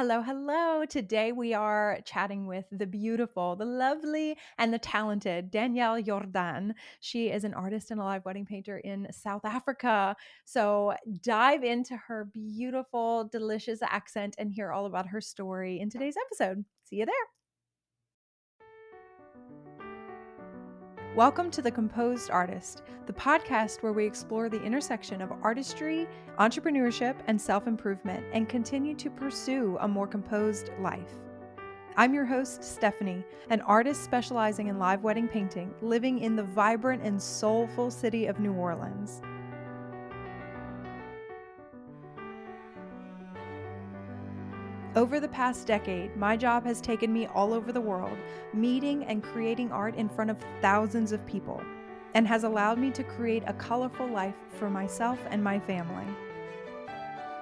Hello, hello. Today we are chatting with the beautiful, the lovely, and the talented Danielle Jordaan. She is an artist and a live wedding painter in South Africa. So dive into her beautiful, delicious accent and hear all about her story in today's episode. See you there. Welcome to The Composed Artist, the podcast where we explore the intersection of artistry, entrepreneurship, and self-improvement and continue to pursue a more composed life. I'm your host, Stephanie, an artist specializing in live wedding painting, living in the vibrant and soulful city of New Orleans. Over the past decade, my job has taken me all over the world, meeting and creating art in front of thousands of people, and has allowed me to create a colorful life for myself and my family.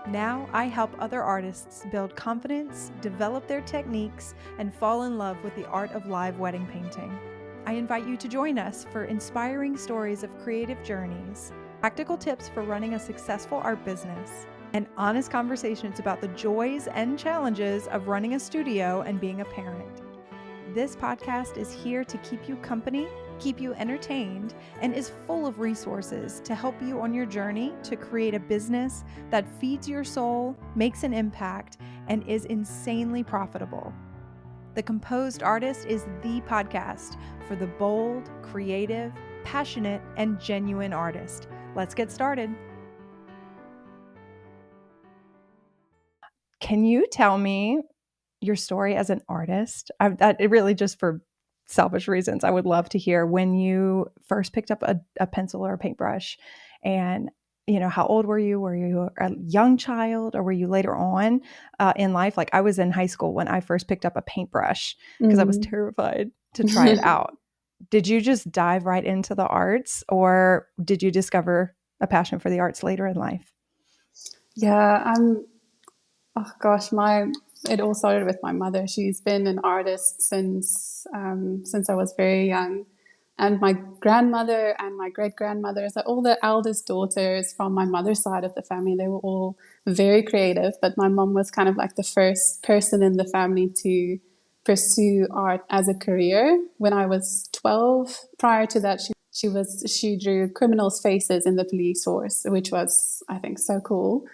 Now, I help other artists build confidence, develop their techniques, and fall in love with the art of live wedding painting. I invite you to join us for inspiring stories of creative journeys, practical tips for running a successful art business, and honest conversations about the joys and challenges of running a studio and being a parent. This podcast is here to keep you company, keep you entertained, and is full of resources to help you on your journey to create a business that feeds your soul, makes an impact, and is insanely profitable. The Composed Artist is the podcast for the bold, creative, passionate, and genuine artist. Let's get started. Can you tell me your story as an artist? It really just for selfish reasons. I would love to hear when you first picked up a pencil or a paintbrush, and how old were you? Were you a young child, or were you later on in life? Like I was in high school when I first picked up a paintbrush because I was terrified to try it out. Did you just dive right into the arts, or did you discover a passion for the arts later in life? Yeah, oh gosh, it all started with my mother. She's been an artist since I was very young. And my grandmother and my great grandmother, so all the eldest daughters from my mother's side of the family, they were all very creative. But my mom was kind of like the first person in the family to pursue art as a career. When I was 12, prior to that, she drew criminals' faces in the police force, which was, I think, so cool.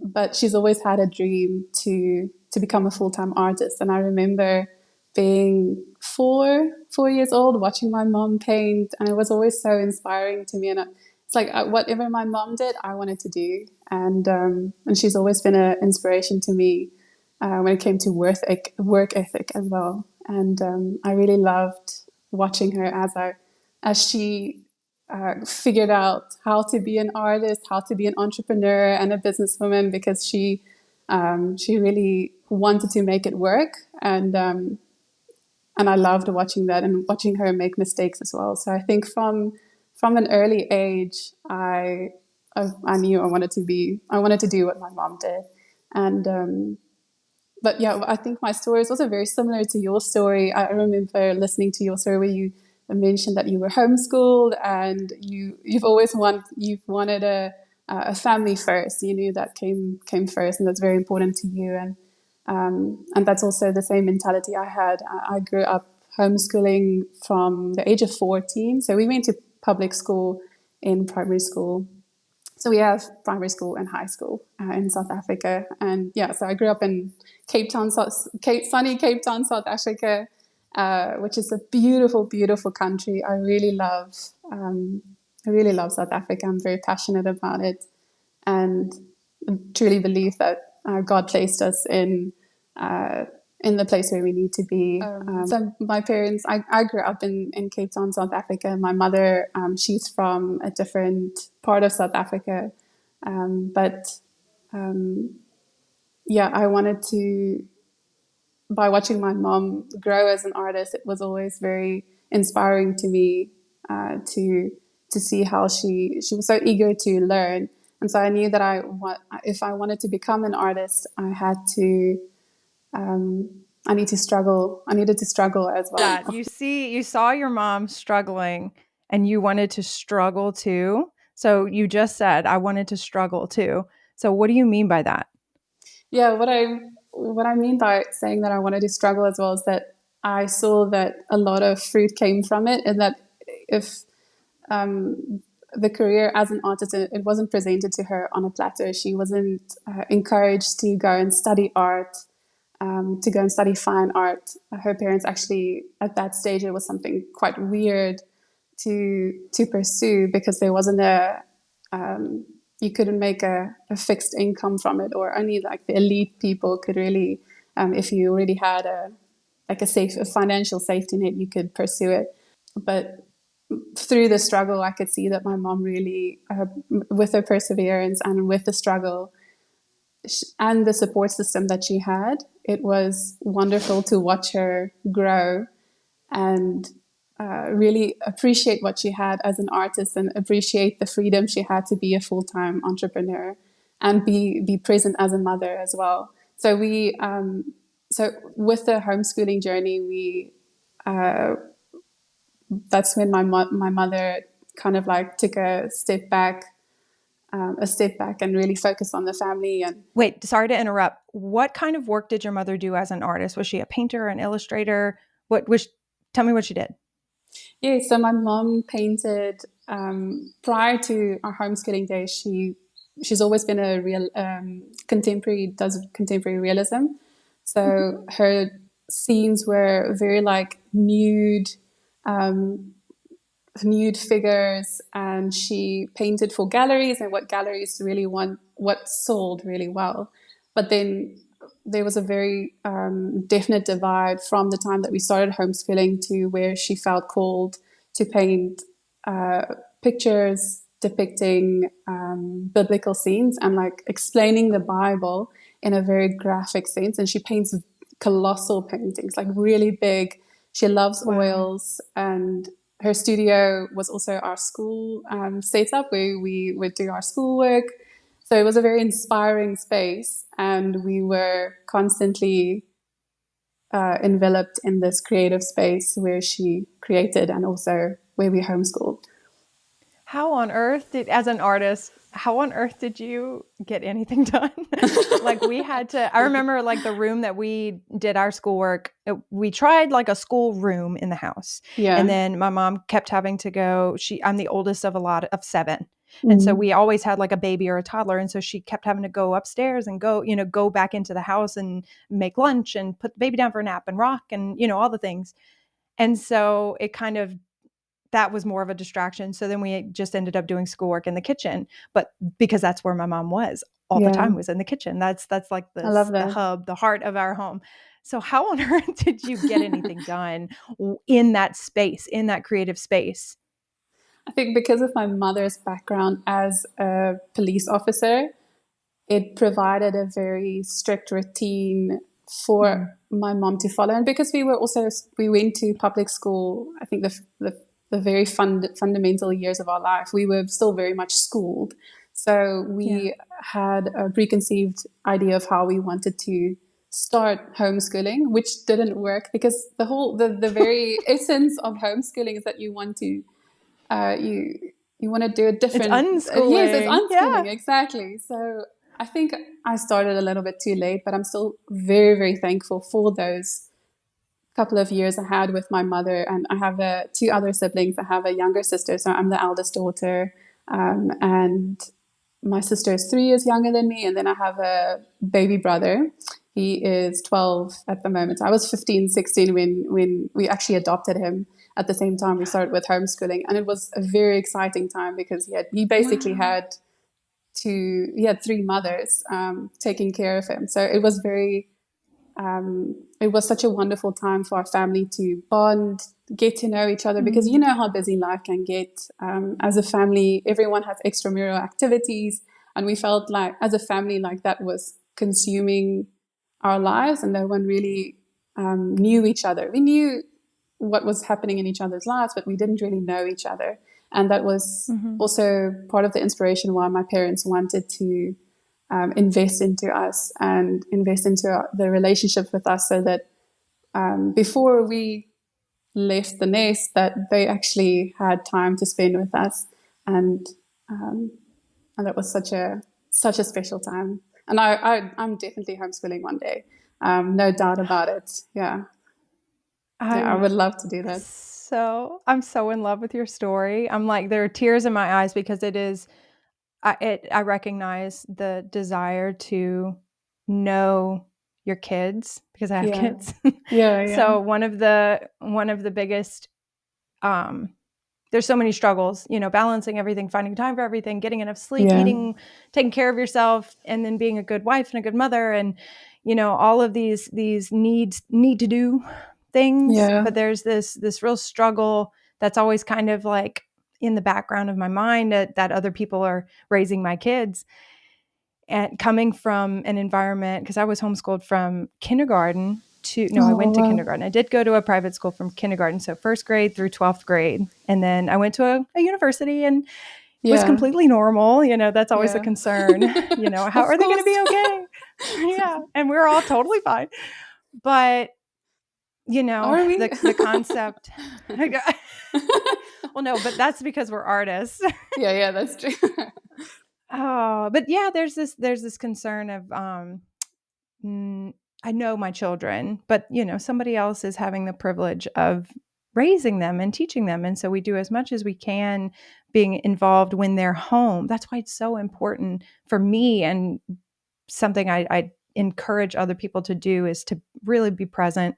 But she's always had a dream to become a full-time artist. And I remember being four years old, watching my mom paint, and it was always so inspiring to me. And it's like whatever my mom did, I wanted to do. And she's always been an inspiration to me when it came to work ethic as well. And I really loved watching her as she figured out how to be an artist, how to be an entrepreneur and a businesswoman, because she really wanted to make it work. And I loved watching that and watching her make mistakes as well. So I think from an early age, I knew I wanted to do what my mom did. And but yeah, I think my story is also very similar to your story. I remember listening to your story where you mentioned that you were homeschooled and you've wanted a family first. You knew that came first, and that's very important to you. And that's also the same mentality I had. I grew up homeschooling from the age of 14. So we went to public school in primary school. So we have primary school and high school in South Africa. And yeah, so I grew up in sunny Cape Town, South Africa, which is a beautiful, beautiful country. I really love South Africa. I'm very passionate about it, and truly believe that God placed us in the place where we need to be. So my parents, I grew up in Cape Town, South Africa. My mother, she's from a different part of South Africa. But yeah, I wanted to, by watching my mom grow as an artist, it was always very inspiring to me to see how she was so eager to learn. And so I knew that if I wanted to become an artist, I need to struggle. I needed to struggle as well. That you saw your mom struggling and you wanted to struggle too. So you just said, I wanted to struggle too. So what do you mean by that? Yeah, what I mean by saying that I wanted to struggle as well is that I saw that a lot of fruit came from it, and that if the career as an artist, it wasn't presented to her on a platter. She wasn't encouraged to go and study art, to go and study fine art. Her parents actually, at that stage, it was something quite weird to pursue because there wasn't you couldn't make a fixed income from it, or only like the elite people could really, if you already had a financial safety net, you could pursue it. But through the struggle, I could see that my mom really, with her perseverance and with the struggle and the support system that she had, it was wonderful to watch her grow and really appreciate what she had as an artist and appreciate the freedom she had to be a full-time entrepreneur and be present as a mother as well. So so with the homeschooling journey, that's when my mother kind of like took a step back and really focused on the family. And Wait, sorry to interrupt. What kind of work did your mother do as an artist? Was she a painter, an illustrator? What was? Tell me what she did. yeah, so my mom painted prior to our homeschooling days. She's always been a real does contemporary realism. So her scenes were very like nude figures, and she painted for galleries and what galleries really want, what sold really well. But then there was a very definite divide from the time that we started homeschooling to where she felt called to paint uh, pictures depicting biblical scenes and like explaining the Bible in a very graphic sense. And she paints colossal paintings, like really big. She loves Wow. oils, and her studio was also our school setup where we would do our schoolwork. So it was a very inspiring space, and we were constantly enveloped in this creative space where she created and also where we homeschooled. How on earth did, as an artist, how on earth did you get anything done? Like we had to, I remember like the room that we did our schoolwork, we tried like a school room in the house. And Yeah. then my mom kept having to go, I'm the oldest of a lot of seven. And so Mm. we always had like a baby or a toddler. And so she kept having to go upstairs and go back into the house and make lunch and put the baby down for a nap and rock and, all the things. And so it kind of that was more of a distraction. So then we just ended up doing schoolwork in the kitchen, but because that's where my mom was all the Yeah. time, was in the kitchen. That's like I love the that. hub, the heart of our home. So how on earth did you get anything done in that space, in that creative space? I think because of my mother's background as a police officer, it provided a very strict routine Mm. for my mom to follow. And because we went to public school, I think the very fundamental years of our life, we were still very much schooled. So Yeah. we had a preconceived idea of how we wanted to start homeschooling, which didn't work because the very essence of homeschooling is that you want to you want to do a It's different. Yes, it's unschooling. Yeah. unschooling, exactly. So I think I started a little bit too late, but I'm still very, very thankful for those couple of years I had with my mother. And I have two other siblings. I have a younger sister, so I'm the eldest daughter, and my sister is 3 years younger than me, and then I have a baby brother. He is 12 at the moment. I was 15, 16 when we actually adopted him. At the same time, we started with homeschooling, and it was a very exciting time because he basically Wow. he had three mothers taking care of him. So it was such a wonderful time for our family to bond, get to know each other, because you Mm. know how busy life can get. As a family, everyone has extramural activities, and we felt like, as a family, like that was consuming our lives, and no one really knew each other. We knew what was happening in each other's lives, but we didn't really know each other. And that was Mhm. also part of the inspiration why my parents wanted to invest into us and invest into the relationship with us, so that before we left the nest, that they actually had time to spend with us, and and that was such a special time. And I'm definitely homeschooling one day. No doubt about it. Yeah. Yeah, I I'm would love to do that. I'm so in love with your story. I'm like, there are tears in my eyes because it is, I recognize the desire to know your kids because I have Yeah. kids. Yeah, yeah. So one of the biggest, um, there's so many struggles, balancing everything, finding time for everything, getting enough sleep, Yeah. eating, taking care of yourself, and then being a good wife and a good mother, and all of these need to do things. Yeah. But there's this real struggle that's always kind of like in the background of my mind, that other people are raising my kids, and coming from an environment, because I was homeschooled from kindergarten to, no, I Oh, went to wow. kindergarten. I did go to a private school from kindergarten, so first grade through 12th grade. And then I went to a university and was Yeah. completely normal. That's always a Yeah. concern. How Of are they going to course. be okay? Yeah. And we're all totally fine. But, Are we? the concept. Well, no, but that's because we're artists. Yeah, yeah, that's true. Oh, but yeah, there's this concern of, I know my children, but somebody else is having the privilege of raising them and teaching them. And so we do as much as we can being involved when they're home. That's why it's so important for me, and something I encourage other people to do is to really be present.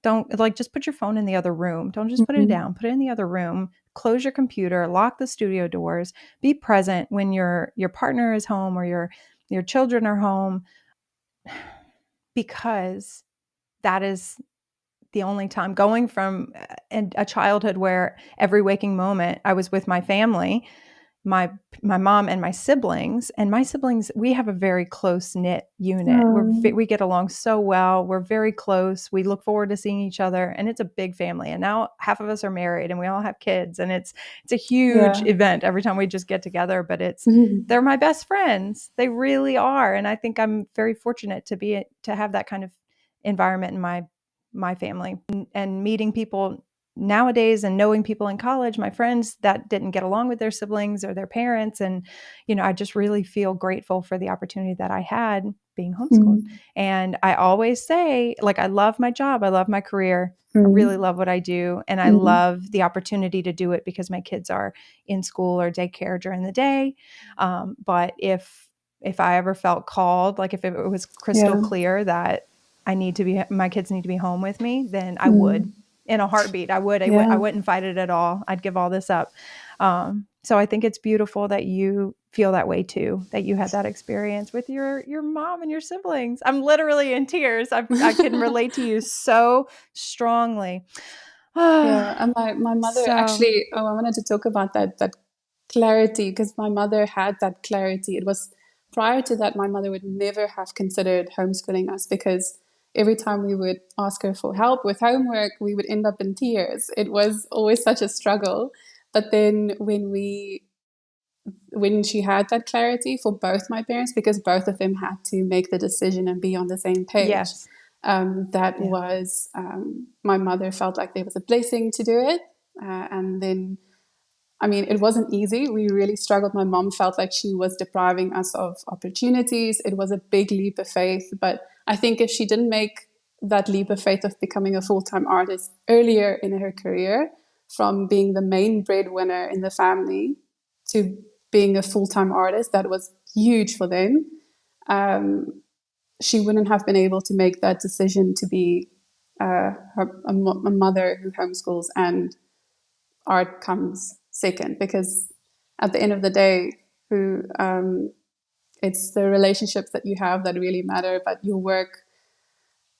Don't, like, just put your phone in the other room. Don't just put it Mhm. down, put it in the other room. Close your computer, lock the studio doors, be present when your partner is home or your children are home, because that is the only time, going from a childhood where every waking moment I was with my family, my my mom and my siblings. And my siblings, we have a very close knit unit. We get along so well. We're very close. We look forward to seeing each other, and it's a big family. And now half of us are married, and we all have kids, and it's a huge Yeah. event every time we just get together. But Mhm. they're my best friends. They really are, and I think I'm very fortunate to have that kind of environment in my family, and meeting people nowadays and knowing people in college, my friends that didn't get along with their siblings or their parents. And, I just really feel grateful for the opportunity that I had being homeschooled. Mhm. And I always say, like, I love my job. I love my career. I really Mhm. love what I do. And I Mhm. love the opportunity to do it because my kids are in school or daycare during the day. But if I ever felt called, like if it was crystal Yeah. clear that my kids need to be home with me, then I would, Mm. in a heartbeat. I Yeah. wouldn't fight it at all. I'd give all this up. So I think it's beautiful that you feel that way too, that you had that experience with your mom and your siblings. I'm literally in tears. I can relate to you so strongly. Yeah, and my mother So actually, oh, I wanted to talk about that clarity because my mother had that clarity. It was prior to that, my mother would never have considered homeschooling us because every time we would ask her for help with homework, we would end up in tears. It was always such a struggle. But then when she had that clarity for both my parents, because both of them had to make the decision and be on the same page, yes. that Yeah. was my mother felt like there was a blessing to do it. And then, I mean, it wasn't easy. We really struggled. My mom felt like she was depriving us of opportunities. It was a big leap of faith. But I think if she didn't make that leap of faith of becoming a full time artist earlier in her career, from being the main breadwinner in the family to being a full time artist, that was huge for them. Um, she wouldn't have been able to make that decision to be a mother who homeschools and art comes second because at the end of the day who it's the relationships that you have that really matter, but your work,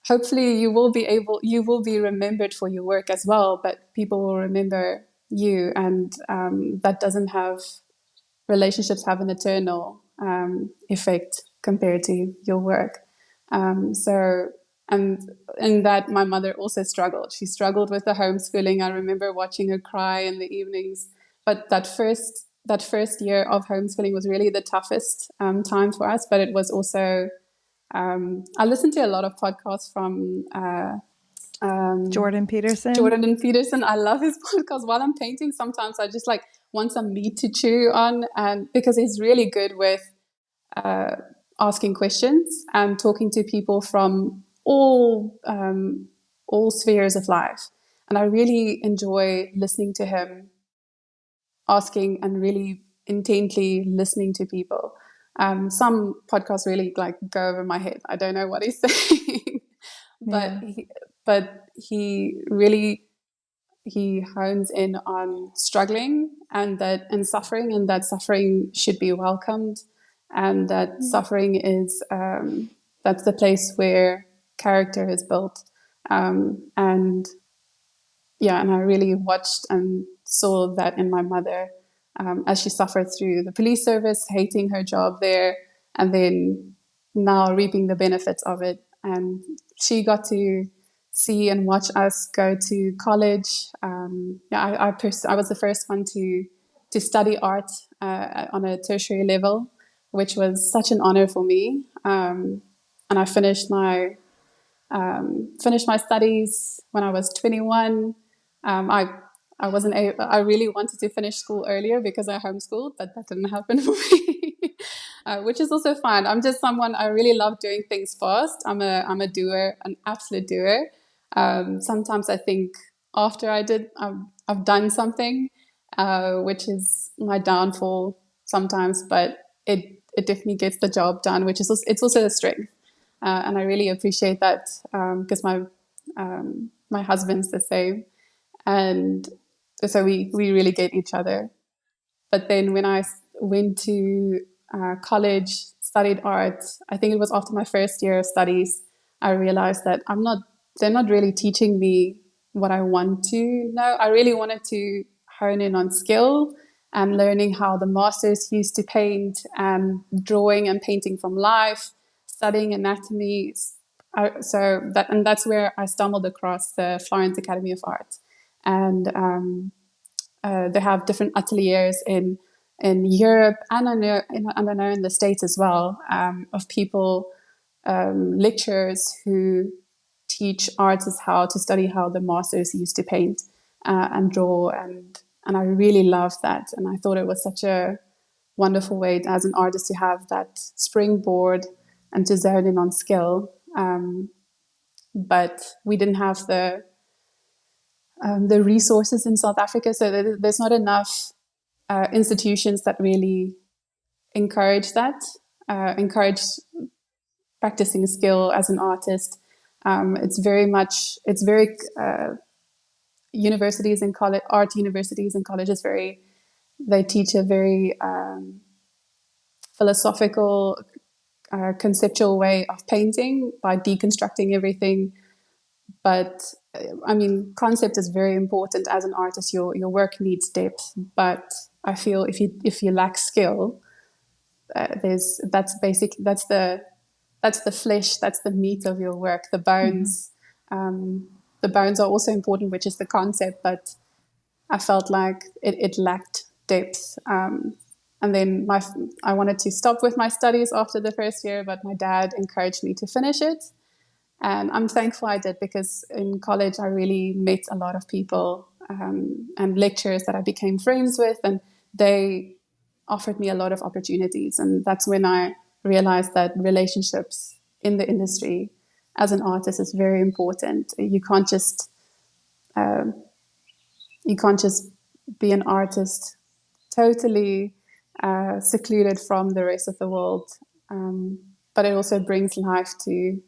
hopefully you will be remembered for your work as well, but people will remember you, and that doesn't have relationships have an eternal effect compared to your work. So, and in that, my mother also struggled. She struggled with the homeschooling. I remember watching her cry in the evenings. But that first year of homeschooling was really the toughest time for us. But it was also I listened to a lot of podcasts from um, Jordan Peterson. Jordan and Peterson. I love his podcast. While I'm painting, sometimes I just like want some meat to chew on, and because he's really good with asking questions and talking to people from all spheres of life. And I really enjoy listening to him, asking and really intently listening to people. Some podcasts really like go over my head. I don't know what he's saying, but Yeah. he really he hones in on struggling and suffering, and that suffering should be welcomed, and that suffering is that's the place where character is built, and yeah, and I really watched and saw that in my mother, as she suffered through the police service, hating her job there, and then now reaping the benefits of it. And she got to see and watch us go to college. Yeah, I was the first one to study art on a tertiary level, which was such an honor for me. And I finished my studies when I was 21. I wasn't able, I really wanted to finish school earlier because I homeschooled, but that didn't happen for me, which is also fine. I'm just someone, I really love doing things fast. I'm a doer, an absolute doer. Sometimes I think after I've done something, which is my downfall sometimes, but it definitely gets the job done, which is also, it's also a strength. And I really appreciate that because my husband's the same, and so we really get each other. But then when I went to college, studied art, I think it was after my first year of studies, I realized that they're not really teaching me what I want to know. I really wanted to hone in on skill and learning how the masters used to paint and drawing and painting from life, studying anatomy. And that's where I stumbled across the Florence Academy of Art. And they have different ateliers in Europe, and I know in the States as well, of people, lecturers who teach artists how to study how the masters used to paint and draw, and I really loved that, and I thought it was such a wonderful way as an artist to have that springboard and to zone in on skill. But we didn't have the resources in South Africa, so there's not enough institutions that really encourage that, encourage practicing skill as an artist. It's very universities and college, art universities and colleges, they teach a very philosophical, conceptual way of painting by deconstructing everything. But I mean, concept is very important as an artist. Your work needs depth, but I feel if you lack skill, that's the flesh, that's the meat of your work. The bones are also important, which is the concept, but I felt like it lacked depth. And then I wanted to stop with my studies after the first year, but my dad encouraged me to finish it. And I'm thankful I did, because in college I really met a lot of people and lecturers that I became friends with, and they offered me a lot of opportunities. And that's when I realized that relationships in the industry as an artist is very important. You can't just be an artist totally secluded from the rest of the world. But it also brings life to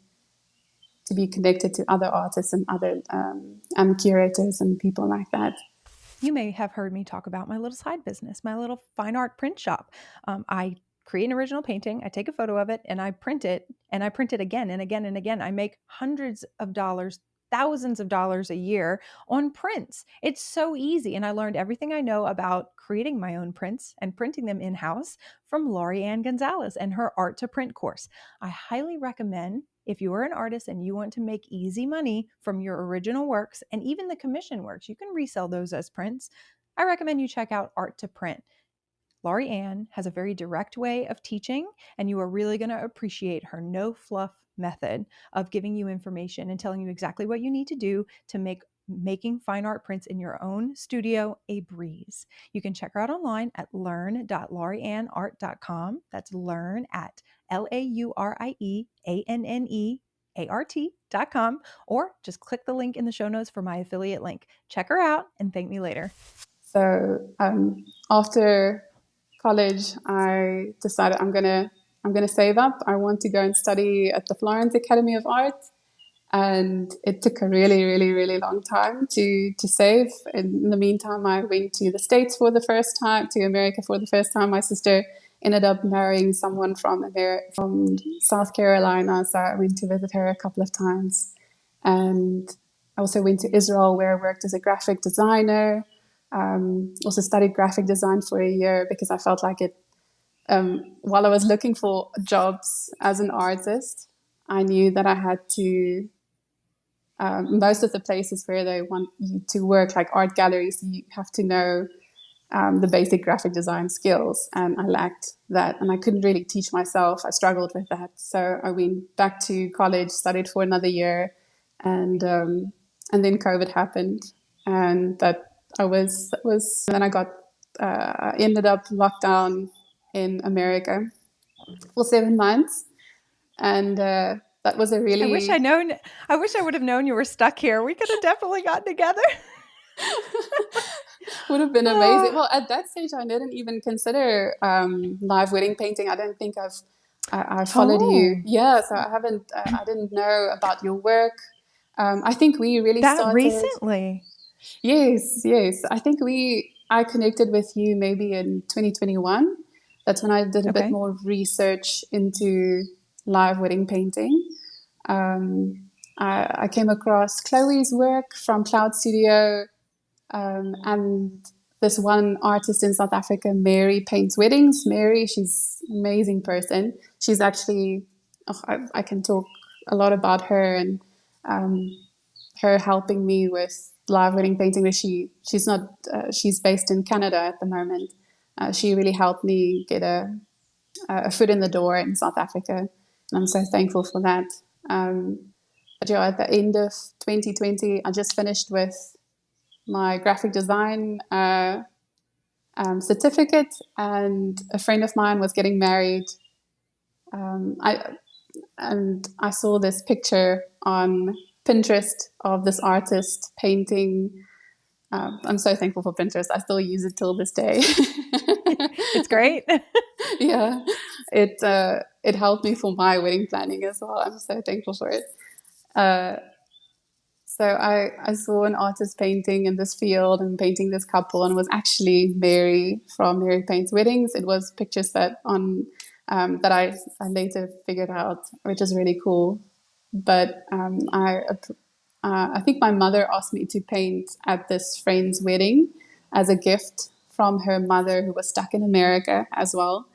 be connected to other artists and other curators and people like that. You may have heard me talk about my little side business, my little fine art print shop. I create an original painting, I take a photo of it, and I print it, and I print it again and again and again. I make hundreds of dollars, thousands of dollars a year on prints. It's so easy. And I learned everything I know about creating my own prints and printing them in-house from Laurie Ann Gonzalez and her Art to Print course. I highly recommend, if you are an artist and you want to make easy money from your original works and even the commission works, you can resell those as prints. I recommend you check out Art to Print. Laurie Ann has a very direct way of teaching, and you are really going to appreciate her no fluff method of giving you information and telling you exactly what you need to do to make making fine art prints in your own studio a breeze. You can check her out online at learn.laurieannart.com. That's learn at LaurieAnneart.com, or just click the link in the show notes for my affiliate link. Check her out and thank me later. So after college, I decided I'm gonna save up. I want to go and study at the Florence Academy of Art, and it took a really, really, really long time to save. In the meantime, I went to the States for the first time, to America for the first time. My sister ended up marrying someone from South Carolina, so I went to visit her a couple of times. And I also went to Israel, where I worked as a graphic designer. Also studied graphic design for a year because I felt like it, while I was looking for jobs as an artist, I knew that I had to, most of the places where they want you to work, like art galleries, you have to know the basic graphic design skills, and I lacked that, and I couldn't really teach myself. I struggled with that, so I went back to college, studied for another year, and then COVID happened, and that then I got ended up locked down in America for 7 months, and that was a really. I wish I would have known you were stuck here. We could have definitely gotten together. Would have been amazing. Well, at that stage, I didn't even consider live wedding painting. I don't think I followed you. Yeah, so I haven't. I didn't know about your work. I think we really started recently. Yes. I think I connected with you maybe in 2021. That's when I did a bit more research into live wedding painting. I came across Chloe's work from Cloud Studio, and this one artist in South Africa, Mary, paints weddings. Mary, she's an amazing person. She's actually, I can talk a lot about her and her helping me with live wedding painting. She's based in Canada at the moment. She really helped me get a foot in the door in South Africa, and I'm so thankful for that. But at the end of 2020, I just finished with my graphic design certificate, and a friend of mine was getting married. I saw this picture on Pinterest of this artist painting. I'm so thankful for Pinterest. I still use it till this day. It's great. Yeah, it helped me for my wedding planning as well. I'm so thankful for it. So I saw an artist painting in this field and painting this couple, and it was actually Mary from Mary Paints Weddings. It was pictures that I later figured out, which is really cool. But I think my mother asked me to paint at this friend's wedding as a gift from her mother, who was stuck in America as well,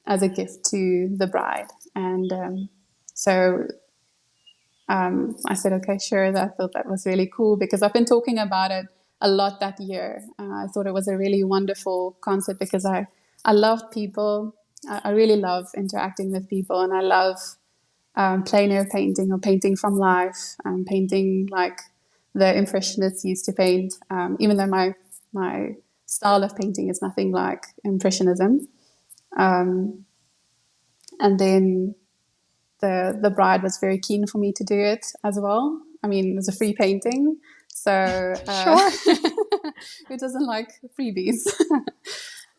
as a gift to the bride. And so I said, okay, sure. I thought that was really cool because I've been talking about it a lot that year. I thought it was a really wonderful concept because I love people. I really love interacting with people, and I love plein air painting or painting from life, painting like the Impressionists used to paint, even though my style of painting is nothing like Impressionism. And then the bride was very keen for me to do it as well. I mean, it was a free painting, so Sure. who doesn't like freebies?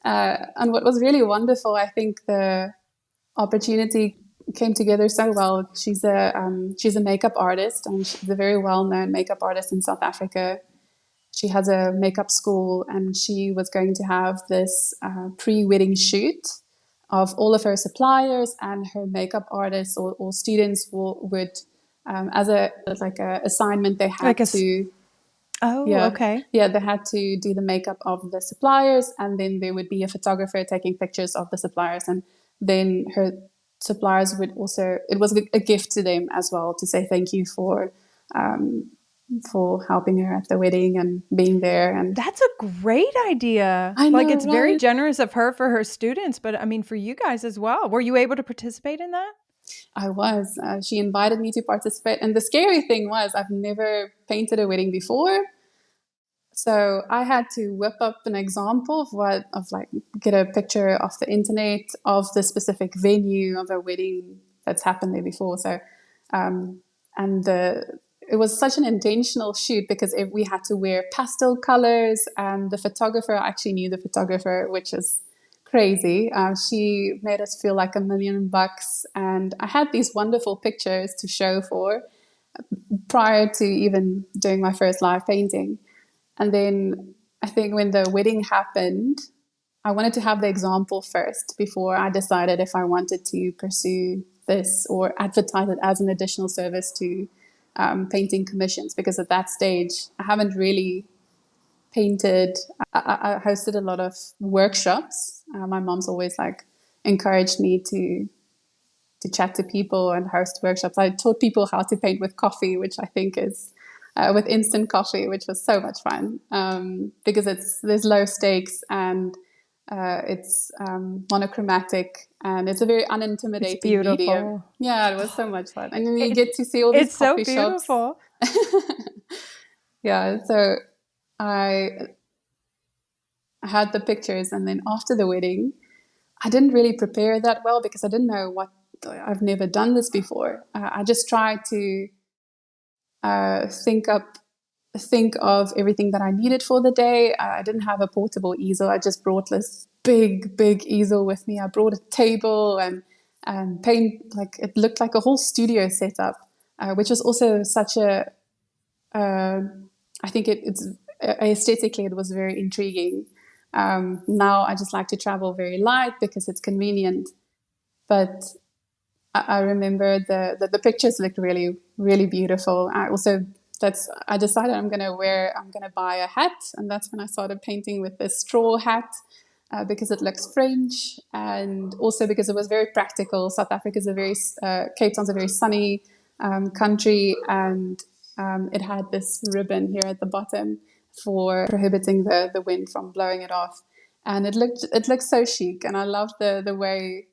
And what was really wonderful, I think the opportunity came together so well. She's a makeup artist, and she's a very well-known makeup artist in South Africa. She has a makeup school, and she was going to have this pre-wedding shoot of all of her suppliers, and her makeup artists or students would as a assignment they had to. Oh, yeah, okay. Yeah, they had to do the makeup of the suppliers, and then there would be a photographer taking pictures of the suppliers, and then her suppliers would also. It was a gift to them as well to say thank you for helping her at the wedding and being there. And that's a great idea. I know, it's right? Very generous of her for her students, but I mean for you guys as well. Were you able to participate in that? I was. She invited me to participate, and the scary thing was I've never painted a wedding before. So I had to whip up an example get a picture off the internet of the specific venue of a wedding that's happened there before. So, um, and it was such an intentional shoot because we had to wear pastel colors, and the photographer, I actually knew the photographer, which is crazy. She made us feel like $1 million, and I had these wonderful pictures to show for prior to even doing my first live painting. And then I think when the wedding happened, I wanted to have the example first before I decided if I wanted to pursue this or advertise it as an additional service to painting commissions, because at that stage I haven't really painted. I hosted a lot of workshops. My mom's always like encouraged me to chat to people and host workshops. I taught people how to paint with coffee, which I think is with instant coffee, which was so much fun because there's low stakes, and it's monochromatic, and it's a very It's unintimidating medium. beautiful. Yeah, it was so much fun, and then you It, get to see all these it's so coffee shops. beautiful. Yeah, so I had the pictures, and then after the wedding, I didn't really prepare that well because I didn't know what. I've never done this before. I just tried to think of everything that I needed for the day. I didn't have a portable easel. I just brought this big easel with me. I brought a table and paint, like it looked like a whole studio setup, which was also such a. I think it's aesthetically it was very intriguing. Now I just like to travel very light because it's convenient, but I remember the pictures looked really beautiful. I decided I'm gonna buy a hat, and that's when I started painting with this straw hat because it looks French, and also because it was very practical. South Africa is Cape Town's a very sunny country, and it had this ribbon here at the bottom for prohibiting the wind from blowing it off, and it looked so chic, and I loved the way.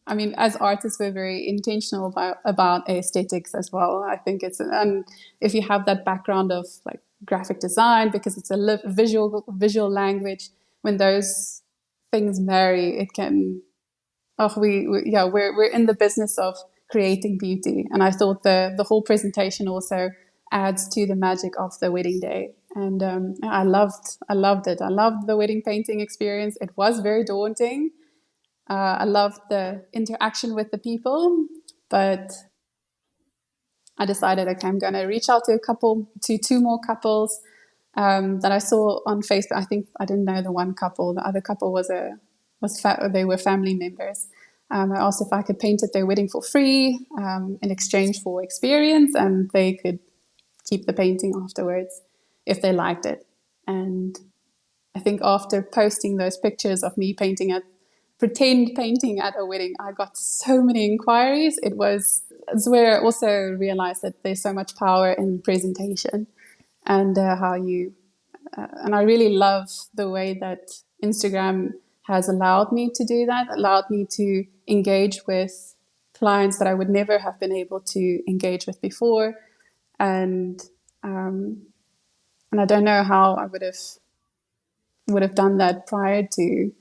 I mean, as artists, we're very intentional about aesthetics as well. I think and if you have that background of like graphic design, because it's a visual language, when those things marry, it can. Oh, we're in the business of creating beauty, and I thought the whole presentation also adds to the magic of the wedding day. And I loved it. I loved the wedding painting experience. It was very daunting. I loved the interaction with the people, but I decided, okay, I'm going to reach out to two more couples that I saw on Facebook. I think I didn't know the one couple. The other couple they were family members. I asked if I could paint at their wedding for free in exchange for experience, and they could keep the painting afterwards if they liked it. And I think after posting those pictures of me pretend painting at a wedding, I got so many inquiries. It's where I also realized that there's so much power in presentation, and and I really love the way that Instagram has allowed me to do that, allowed me to engage with clients that I would never have been able to engage with before. And and I don't know how I would have done that prior to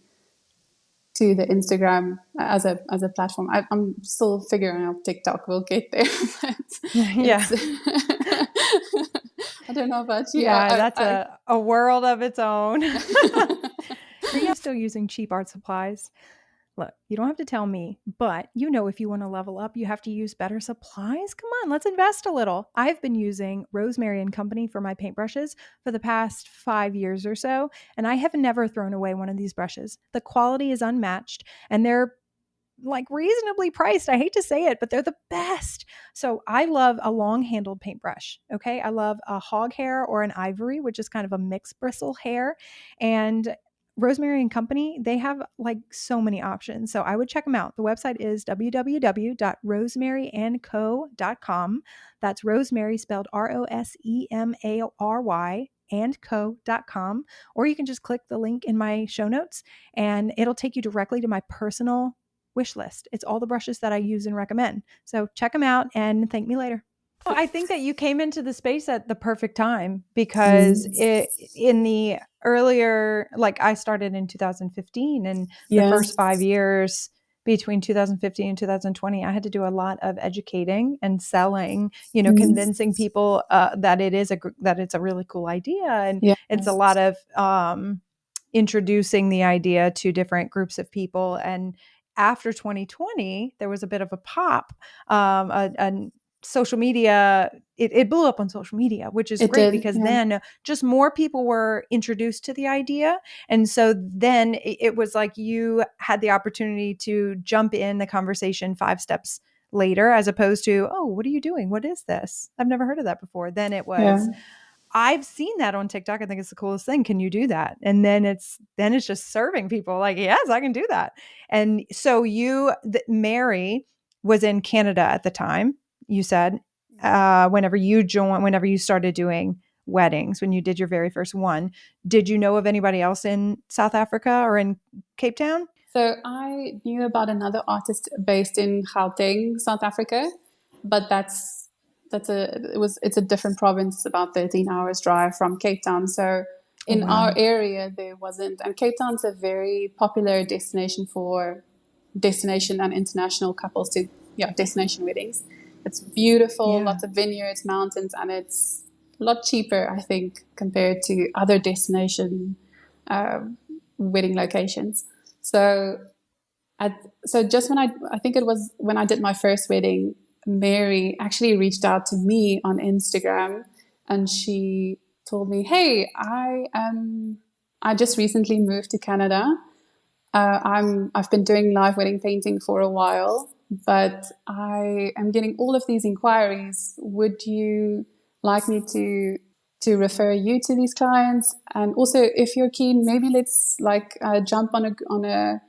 the Instagram as a platform. I'm still figuring out TikTok. We'll get there. But Yeah. I don't know about you. Yeah, that's a world of its own. Are you still using cheap art supplies? Look, you don't have to tell me, but if you want to level up, you have to use better supplies. Come on, let's invest a little. I've been using Rosemary and Company for my paintbrushes for the past 5 years or so, and I have never thrown away one of these brushes. The quality is unmatched, and they're like reasonably priced. I hate to say it, but they're the best. So I love a long handled paintbrush. Okay. I love a hog hair or an ivory, which is kind of a mixed bristle hair. And Rosemary and Company, they have like so many options. So I would check them out. The website is www.rosemaryandco.com. That's Rosemary spelled Rosemary and co.com. Or you can just click the link in my show notes and it'll take you directly to my personal wish list. It's all the brushes that I use and recommend. So check them out and thank me later. Well, I think that you came into the space at the perfect time because Mm. in the earlier, like I started in 2015, and the Yeah. first 5 years between 2015 and 2020, I had to do a lot of educating and selling, Mm. convincing people that that it's a really cool idea, and Yeah. it's a lot of introducing the idea to different groups of people. And after 2020, there was a bit of a pop, a social media, it blew up on social media, which is It great did. because Yeah. then just more people were introduced to the idea. And so then it was like you had the opportunity to jump in the conversation 5 steps later, as opposed to, oh, what are you doing? What is this? I've never heard of that before. Then it Yeah. was, I've seen that on TikTok. I think it's the coolest thing. Can you do that? And then it's just serving people like, yes, I can do that. And so Mary was in Canada at the time, you said, whenever whenever you started doing weddings, when you did your very first one, did you know of anybody else in South Africa or in Cape Town? So I knew about another artist based in Gauteng, South Africa, but it's a different province. It's about 13 hours drive from Cape Town. So Oh, in our wow. area there wasn't, and Cape Town's a very popular destination for destination and international couples to, yeah, destination weddings. It's beautiful, Yeah. lots of vineyards, mountains, and it's a lot cheaper, I think, compared to other destination uh, wedding locations. So, just when I think it was when I did my first wedding, Mary actually reached out to me on Instagram, and she told me, "Hey, I just recently moved to Canada. I've been doing live wedding painting for a while, but I am getting all of these inquiries. Would you like me to refer you to these clients? And also, if you're keen, maybe let's like jump on a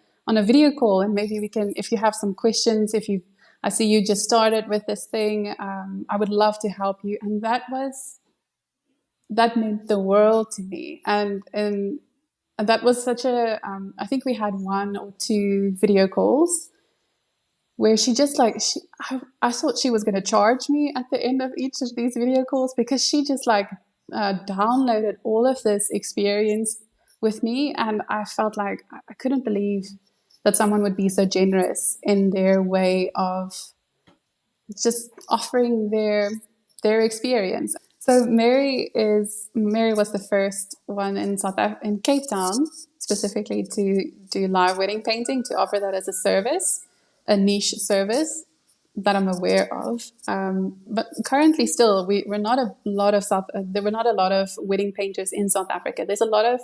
video call, and maybe we can, if you have some questions, if you I see you just started with this thing, I would love to help you." And that meant the world to me. And that was such a, I think we had 1 or 2 video calls where she just like, I thought she was going to charge me at the end of each of these video calls, because she just like downloaded all of this experience with me. And I felt like I couldn't believe that someone would be so generous in their way of just offering their experience. So Mary was the first one in in Cape Town specifically to do live wedding painting, to offer that as a service, a niche service that I'm aware of. But currently, still, we're not a lot of there were not a lot of wedding painters in South Africa. There's a lot of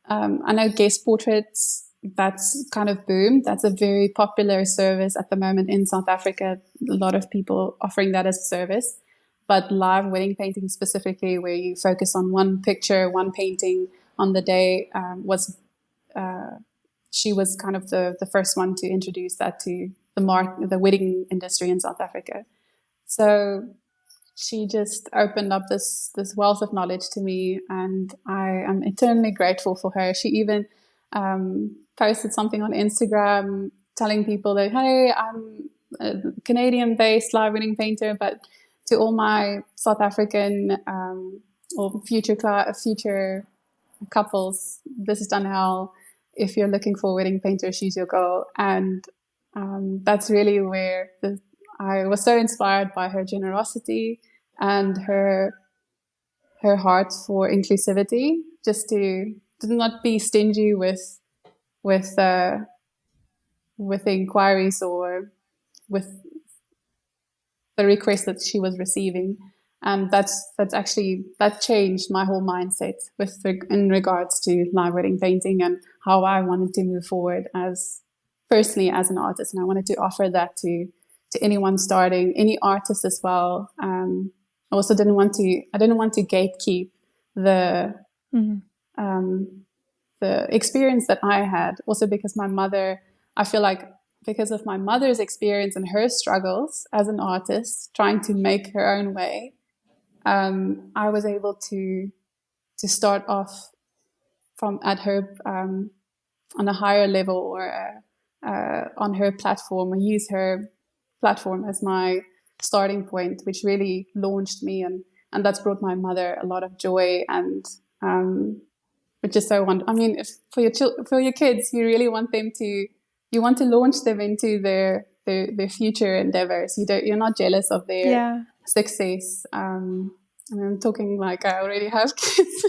I know guest portraits, that's kind of boomed. That's a very popular service at the moment in South Africa. A lot of people offering that as a service. But live wedding painting specifically, where you focus on one picture, one painting on the day, she was kind of the first one to introduce that to the wedding industry in South Africa. So she just opened up this wealth of knowledge to me, and I am eternally grateful for her. She even posted something on Instagram telling people that, hey, I'm a Canadian-based live wedding painter, but to all my South African or future couples, this is Danielle. If you're looking for a wedding painter, she's your girl. And that's really where I was so inspired by her generosity and her heart for inclusivity, just to not be stingy with uh, with the inquiries or with the requests that she was receiving. And that's actually, that changed my whole mindset in regards to live wedding painting and how I wanted to move forward as personally as an artist. And I wanted to offer that to anyone starting, any artist as well. I also I didn't want to gatekeep the Mm-hmm. the experience that I had. Also because my mother, I feel like because of my mother's experience and her struggles as an artist, trying to make her own way, I was able to start off from at her on a higher level, or on her platform, or use her platform as my starting point, which really launched me, and that's brought my mother a lot of joy, and which is so wonderful. I mean, if for your kids, you really want them to, you want to launch them into their future endeavors. You're not jealous of their Yeah. success. And I'm talking like I already have kids,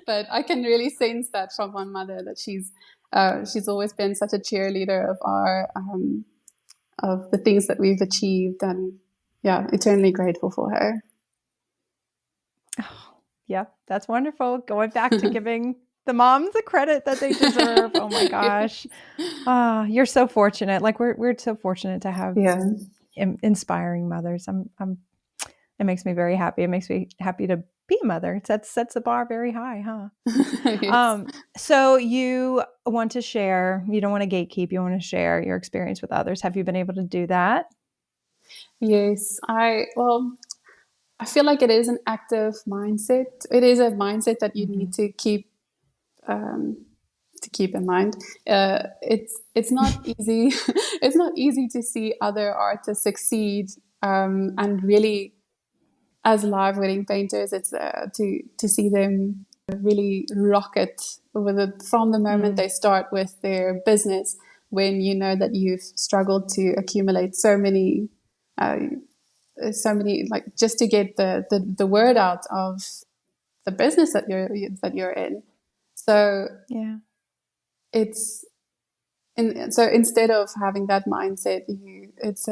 but I can really sense that from my mother, that she's always been such a cheerleader of our of the things that we've achieved, and yeah, eternally grateful for her. Oh, yeah, that's wonderful. Going back to giving the moms the credit that they deserve. Oh my gosh. Ah, you're so fortunate. Like we're so fortunate to have Yeah. inspiring mothers. It makes me very happy. It makes me happy to be a mother. It sets the bar very high, huh? Yes. So you want to share, you don't want to gatekeep, you want to share your experience with others. Have you been able to do that? Yes. I feel like it is an active mindset. It is a mindset that you Mm-hmm. need um, to keep in mind. It's not easy. It's not easy to see other artists succeed, and really, as live wedding painters, it's to see them really rocket with it from the moment Mm, they start with their business. When you know that you've struggled to accumulate uh, so many, like, just to get the word out of the business that you're in. So yeah. it's so instead of having that mindset, it's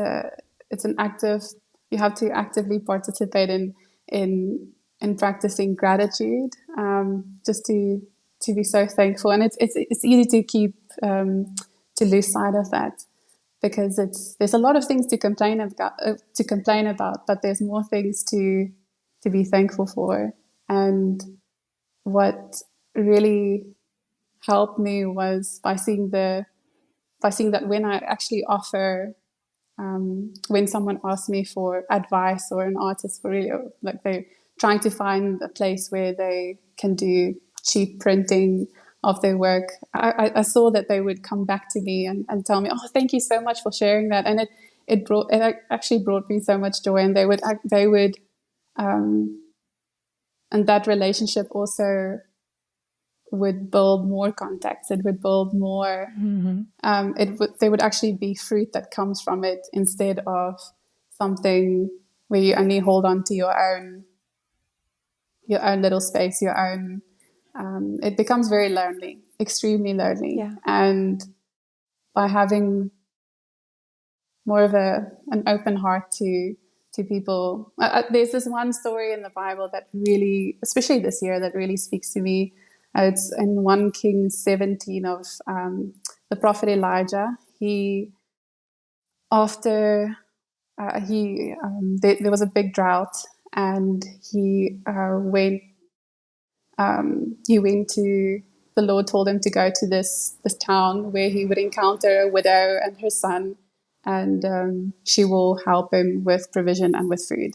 an active, you have to actively participate in practicing gratitude, just to be so thankful. And it's easy to keep to lose sight of that, because there's a lot of things to complain about, but there's more things to be thankful for. And what really helped me was by seeing that when I actually offer, when someone asks me for advice, or an artist for really, like, they're trying to find a place where they can do cheap printing of their work, I saw that they would come back to me and tell me, "Oh, thank you so much for sharing that," and it actually brought me so much joy, and they would, um, and that relationship also would build more contacts. It would build more. Mm-hmm. There would actually be fruit that comes from it, instead of something where you only hold on to your own little space, your own. It becomes very lonely, extremely lonely, Yeah. and by having more of an open heart to people. There's this one story in the Bible that really, especially this year, that really speaks to me. It's in 1 Kings 17 of the prophet Elijah. He after there was a big drought, and he went to, the Lord told him to go to this town where he would encounter a widow and her son, and she will help him with provision and with food.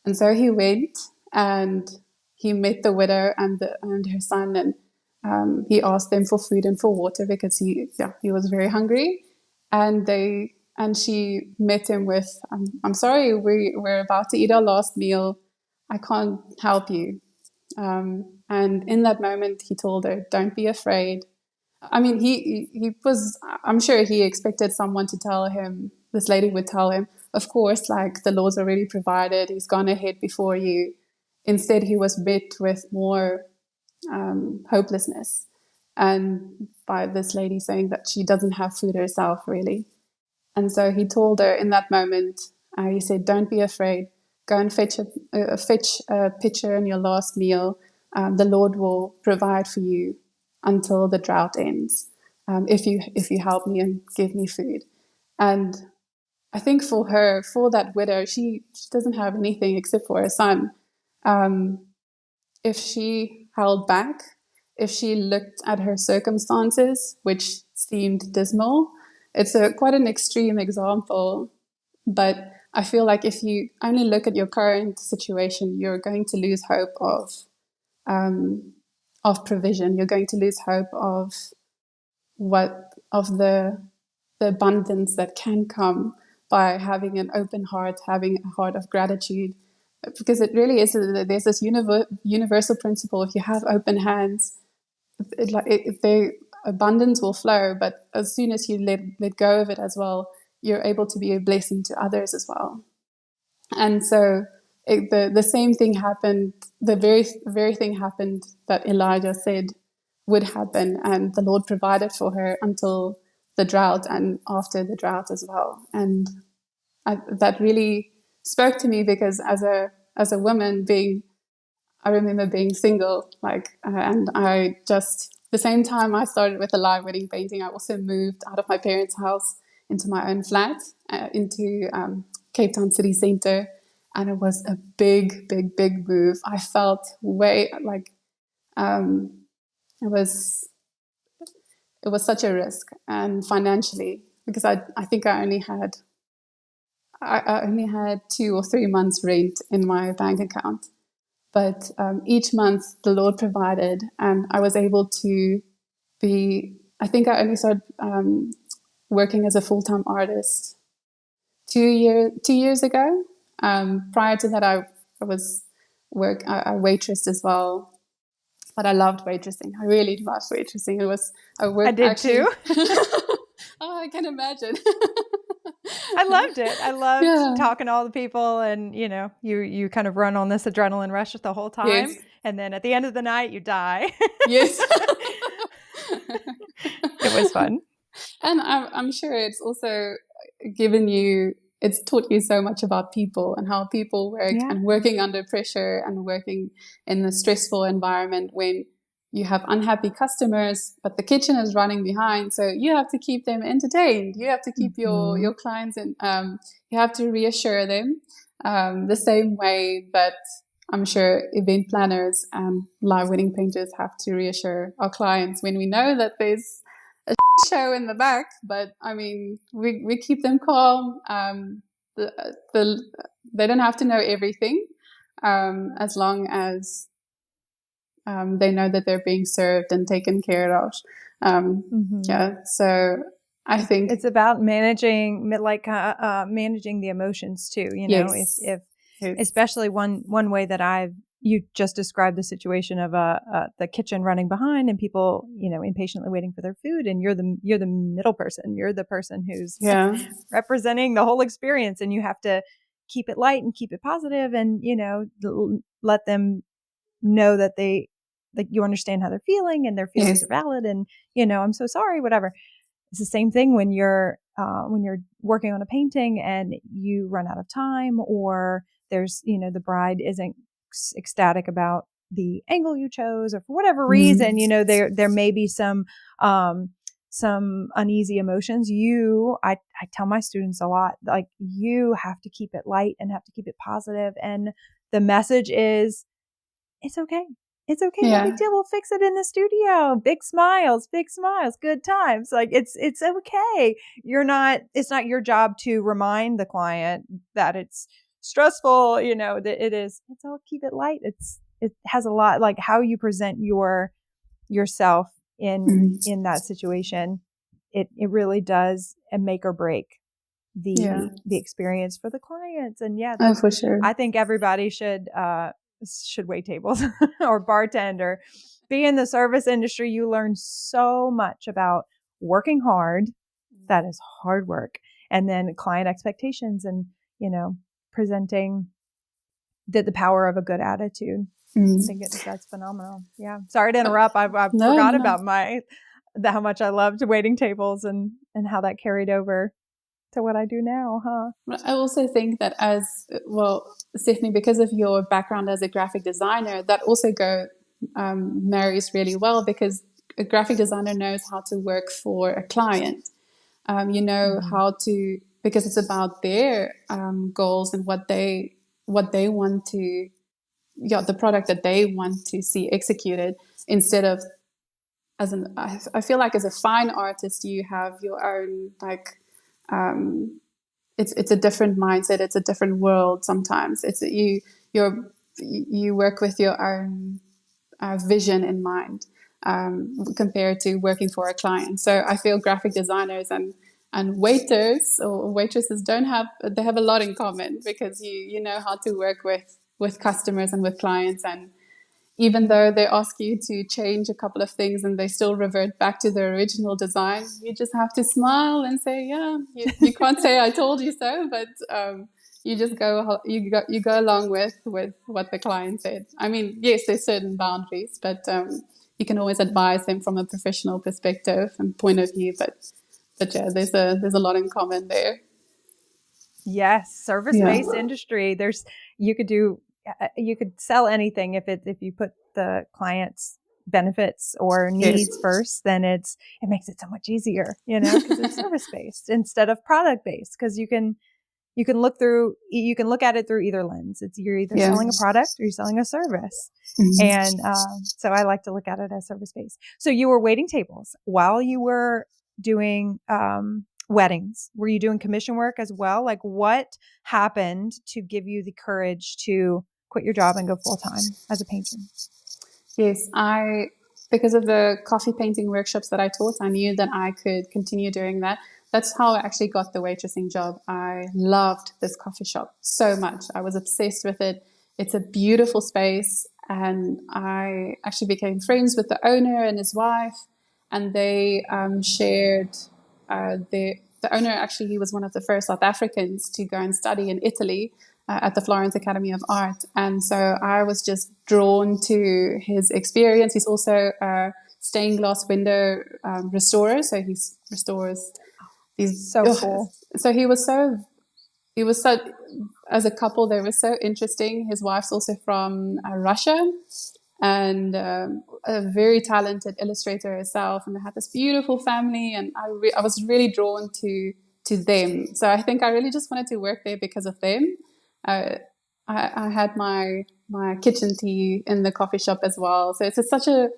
And so he went, and he met the widow and her son, and he asked them for food and for water, because he was very hungry, and she met him with, I'm sorry, we're about to eat our last meal. I can't help you. And in that moment, he told her, "Don't be afraid." I mean, he was. I'm sure he expected someone to tell him. This lady would tell him, "Of course, like, the Lord's already provided. He's gone ahead before you." Instead, he was met with more hopelessness, and by this lady saying that she doesn't have food herself, really. And so he told her in that moment, he said, "Don't be afraid. Go and fetch a pitcher and your last meal. The Lord will provide for you until the drought ends, if you help me and give me food." And I think for her, for that widow, she doesn't have anything except for her son. Um, if she held back, if she looked at her circumstances, which seemed dismal, it's quite an extreme example, but I feel like if you only look at your current situation, you're going to lose hope um, of provision. You're going to lose hope of the abundance that can come by having an open heart, having a heart of gratitude. Because it really is, there's this universal principle. If you have open hands, abundance will flow. But as soon as you let go of it as well, you're able to be a blessing to others as well. And so the same thing happened. The very thing happened that Elijah said would happen, and the Lord provided for her until the drought and after the drought as well. And that really spoke to me, because as a woman, I remember being single, and I just, the same time I started with the live wedding painting, I also moved out of my parents' house into my own flat, into Cape Town city centre, and it was a big, big, big move. I felt it was such a risk, and financially, because I think I only had 2 or 3 months rent in my bank account. But each month the Lord provided, and I was able to I think I only started working as a full-time artist 2 years ago. Prior to that, I waitressed as well. But I loved waitressing. I really loved waitressing. It was a work. I did too. Oh, I can imagine. I loved it. I loved talking to all the people, and you kind of run on this adrenaline rush the whole time, and then at the end of the night you die. Yes. It was fun. And I'm sure it's also it's taught you so much about people and how people work, and working under pressure and working in a stressful environment when you have unhappy customers, but the kitchen is running behind. So you have to keep them entertained. You have to keep your clients in, you have to reassure them, the same way that I'm sure event planners and live wedding painters have to reassure our clients when we know that there's a show in the back. But I mean, we keep them calm. They don't have to know everything, as long as they know that they're being served and taken care of. So I think it's about managing the emotions too. If especially one way that you just described the situation of the kitchen running behind and people impatiently waiting for their food, and you're the middle person. You're the person who's representing the whole experience, and you have to keep it light and keep it positive, and let them know that you understand how they're feeling, and their feelings are valid, and I'm so sorry, whatever. It's the same thing when you're working on a painting and you run out of time, or there's the bride isn't ecstatic about the angle you chose, or for whatever reason, there may be some uneasy emotions. I tell my students a lot, like, you have to keep it light and have to keep it positive, and the message is, it's okay. It's okay. No big deal. We'll fix it in the studio. Big smiles, good times. Like, it's okay. It's not your job to remind the client that it's stressful, that it's all, keep it light. It has a lot, like, how you present yourself in that situation. It really does make or break the experience for the clients. And for sure. I think everybody should wait tables or bartend or be in the service industry. You learn so much about working hard. That is hard work. And then client expectations, and, presenting the power of a good attitude. I think that's phenomenal. Yeah. Sorry to interrupt. I forgot about how much I loved waiting tables and how that carried over to what I do now, huh? I also think that Stephanie, because of your background as a graphic designer, that also marries really well, because a graphic designer knows how to work for a client. How to, because it's about their goals and what they want to, the product that they want to see executed, instead of I feel like as a fine artist, you have your own, it's a different mindset. It's a different world. Sometimes you work with your own vision in mind, compared to working for a client. So I feel graphic designers and And waiters or waitresses they have a lot in common, because you know how to work with customers and with clients. And even though they ask you to change a couple of things and they still revert back to the original design, you just have to smile and say, yeah, you can't say I told you so, but you just you go along with what the client said. I mean, yes, there's certain boundaries, but you can always advise them from a professional perspective and point of view. But yeah, there's a lot in common there. Yes, Yeah. service-based industry. You could do you could sell anything if you put the client's benefits or Yes. needs first, then it makes it so much easier, because it's service-based instead of product-based, because you can look at it through either lens. You're either Yeah. selling a product or you're selling a service. Mm-hmm. And so I like to look at it as service-based. So you were waiting tables while you were doing weddings. Were you doing commission work as well? Like, what happened to give you the courage to quit your job and go full-time as a patron? Yes, because of the coffee painting workshops that I taught, I knew that I could continue doing that. That's how I actually got the waitressing job. I loved this coffee shop so much. I was obsessed with it. It's a beautiful space, and I actually became friends with the owner and his wife, and they shared the owner. Actually, he was one of the first South Africans to go and study in Italy at the Florence Academy of Art. And so I was just drawn to his experience. He's also a stained glass window restorer. So he restores these. So cool. So he was so, as a couple, they were so interesting. His wife's also from Russia, and a very talented illustrator herself. And they had this beautiful family, and I was really drawn to them. So I think I really just wanted to work there because of them. Uh, I had my kitchen tea in the coffee shop as well. So it's such a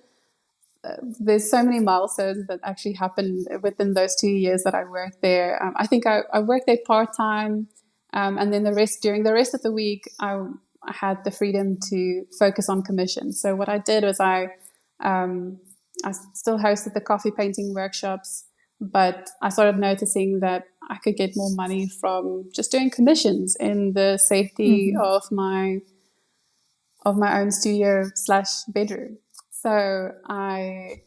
there's so many milestones that actually happened within those 2 years that I worked there. I think I worked there part time, and then during the rest of the week, I had the freedom to focus on commissions. So what I did was I still hosted the coffee painting workshops, but I started noticing that I could get more money from just doing commissions in the safety of my own studio / bedroom. So I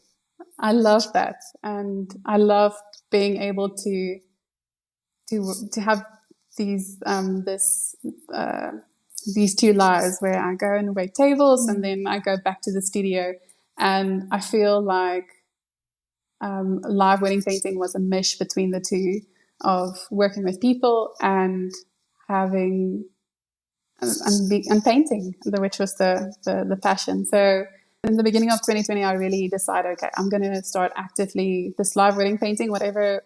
loved that, and I loved being able to have these these two lives where I go and wait tables, and then I go back to the studio, and I feel like live wedding painting was a mesh between the two, of working with people and having and painting, which was the passion. So in the beginning of 2020, I really decided, okay, I'm going to start actively this live wedding painting. Whatever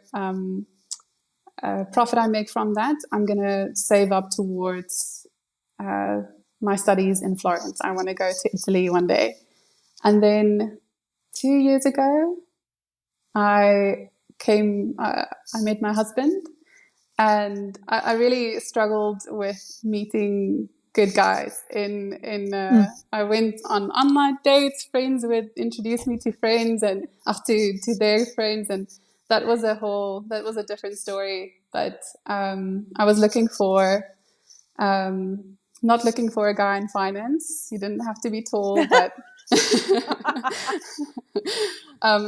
profit I make from that, I'm going to save up towards my studies in Florence. I want to go to Italy one day. And then 2 years ago, I met my husband, and I really struggled with meeting good guys. I went on online dates. Friends would introduce me to friends and up to their friends, and that was a different story. But I was looking for not looking for a guy in finance. You didn't have to be tall, but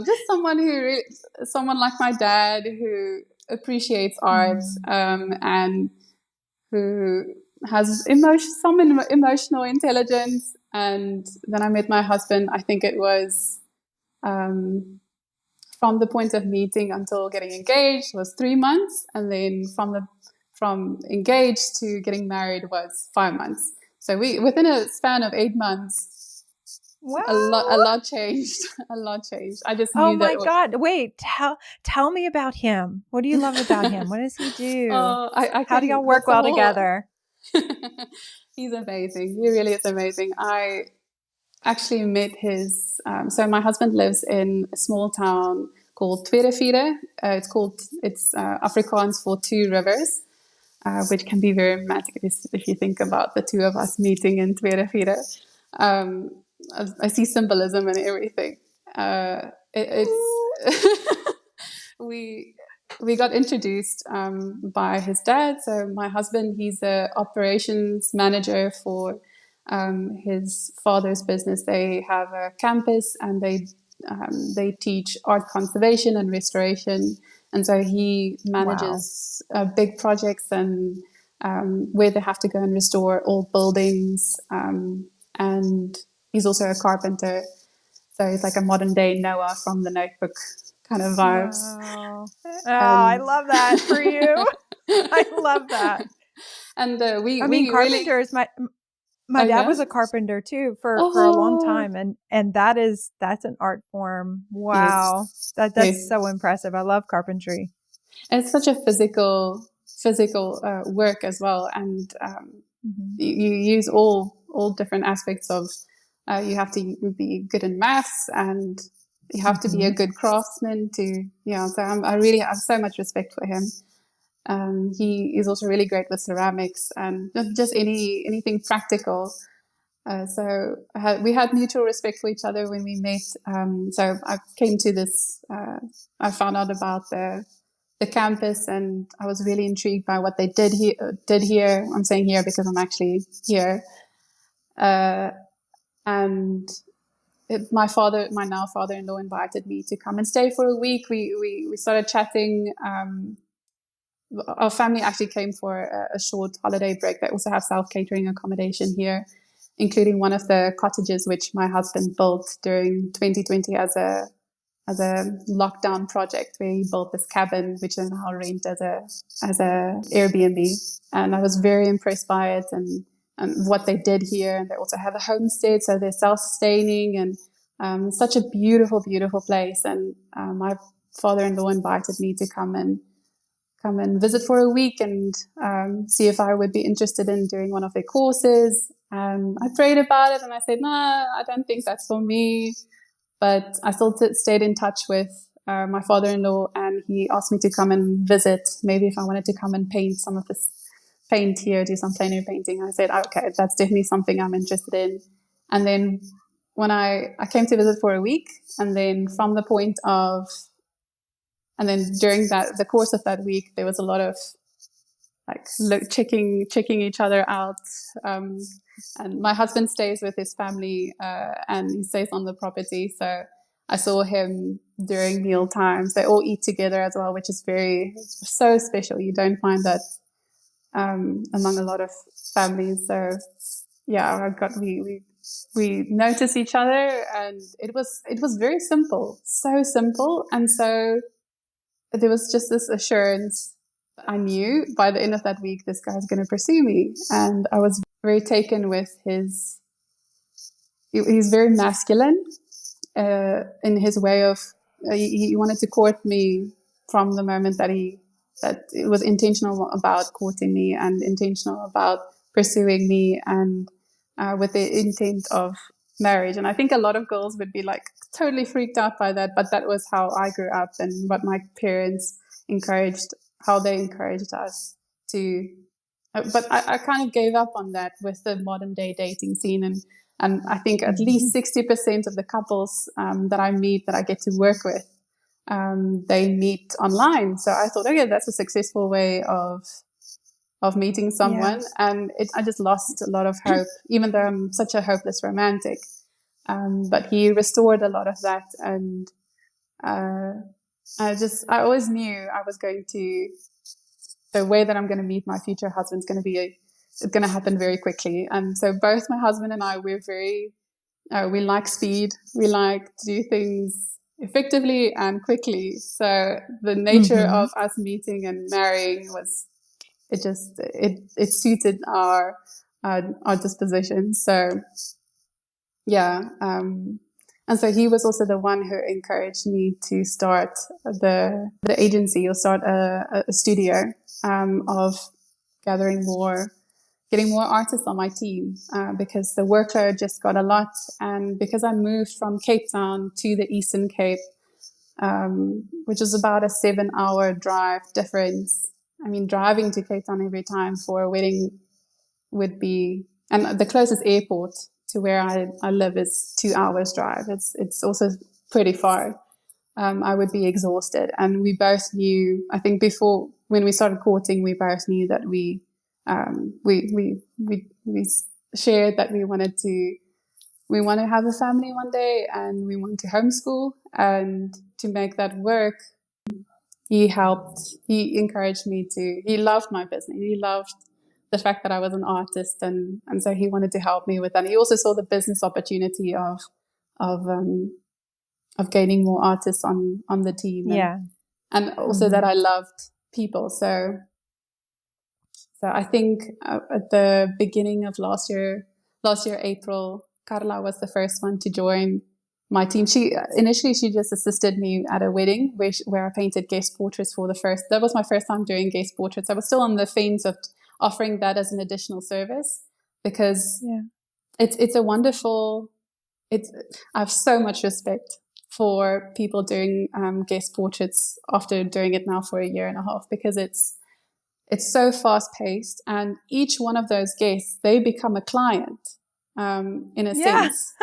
just someone like my dad, who appreciates art, and who has some emotional intelligence. And then I met my husband. I think it was from the point of meeting until getting engaged was 3 months, and then from engaged to getting married was 5 months. So within a span of 8 months, Wow. a lot changed. A lot changed. I just Oh knew that. my God. Wait, tell me about him. What do you love about him? What does he do? I How do can. y'all work That's a well whole. together? He's amazing. He really is amazing. I actually met so my husband lives in a small town called Tweede. It's Afrikaans for two rivers, which can be very romantic if you think about the two of us meeting in Tweede. I see symbolism in everything. It's we we got introduced by his dad. So my husband, he's the operations manager for his father's business. They have a campus and they teach art conservation and restoration. And so he Wow. manages big projects and where they have to go and restore old buildings. And he's also a carpenter. So he's like a modern day Noah from the Notebook kind of vibes. Wow. Oh, I Um, love that for you. I love that. and I mean, we really, carpenters, my oh dad yeah, was a carpenter too for a long oh time, and that's an art form. Wow. yes, That's yes. so impressive. I love carpentry. And it's such a physical work as well, and Mhm. you use all different aspects of. You have to be good in maths, and you have to be a Mhm. good craftsman to yeah. So I really have so much respect for him. He is also really great with ceramics and just anything practical. We had mutual respect for each other when we met. So I came to this. I found out about the campus, and I was really intrigued by what they did here. Did here? I'm saying here because I'm actually here. Uh, and my now father-in-law, invited me to come and stay for a week. We started chatting. Our family actually came for a short holiday break. They also have self-catering accommodation here, including one of the cottages which my husband built during 2020 as a lockdown project, where he built this cabin which is now rent as a Airbnb. And I was very impressed by it and what they did here. And they also have a homestead, so they're self-sustaining and such a beautiful place. And my father-in-law invited me to come and visit for a week and see if I would be interested in doing one of their courses. I prayed about it and I said, nah, I don't think that's for me. But I still stayed in touch with my father-in-law, and he asked me to come and visit, maybe if I wanted to come and paint some of this paint here, do some plein air painting. I said, okay, that's definitely something I'm interested in. And then when I came to visit for a week, and then from the point of and then during the course of that week, there was a lot of like checking each other out. Um, and my husband stays with his family, and he stays on the property. So I saw him during meal times. They all eat together as well, which is so special. You don't find that among a lot of families. So yeah, we noticed each other, and it was very simple, so simple, and so there was just this assurance. I knew by the end of that week, this guy's going to pursue me. And I was very taken with he's very masculine in his way of, he wanted to court me from the moment that it was intentional about courting me and intentional about pursuing me and with the intent of marriage. And I think a lot of girls would be like totally freaked out by that, but that was how I grew up and what my parents encouraged, how they encouraged us to. But I kind of gave up on that with the modern day dating scene, and I think at least Mhm. 60% of the couples that I meet that I get to work with, they meet online. So I thought, okay, that's a successful way of meeting Yeah. someone, and I just lost a lot of hope, even though I'm such a hopeless romantic. But he restored a lot of that, and uh, I always knew I was going to the way that I'm going to meet my future husband's going to be it's going to happen very quickly. And so both my husband and I, we like speed. We like to do things effectively and quickly. So the nature Mhm. of us meeting and marrying it suited our disposition. So yeah. And so he was also the one who encouraged me to start the agency or start a studio of gathering getting more artists on my team because the workload just got a lot. And because I moved from Cape Town to the Eastern Cape, which is about a 7-hour drive difference. I mean, driving to Cape Town every time for a wedding would be, and the closest airport to where I live is 2 hours drive. It's also pretty far. I would be exhausted. And we both knew, I think before, when we started courting, we both knew that we shared that we want to have a family one day, and we want to homeschool. And to make that work, he encouraged me he loved my business. He loved the fact that I was an artist, and so he wanted to help me with that. He also saw the business opportunity of gaining more artists on the team. And also that I loved people. So I think at the beginning of last year, April, Carla was the first one to join my team. She just assisted me at a wedding where I painted guest portraits that was my first time doing guest portraits. I was still on the fence of offering that as an additional service, because it's a wonderful, I have so much respect for people doing guest portraits after doing it now for a year and a half, because it's so fast paced, and each one of those guests, they become a client, in a sense.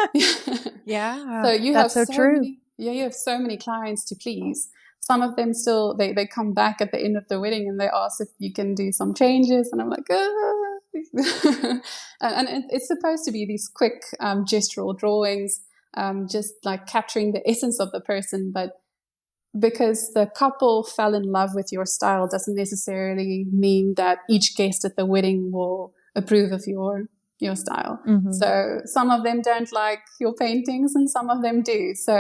Yeah. So you that's have so true. you have so many clients to please. Some of them still, they come back at the end of the wedding and they ask if you can do some changes. And I'm like, and it's supposed to be these quick, gestural drawings, just like capturing the essence of the person. But because the couple fell in love with your style doesn't necessarily mean that each guest at the wedding will approve of your style. Mm-hmm. So some of them don't like your paintings and some of them do. So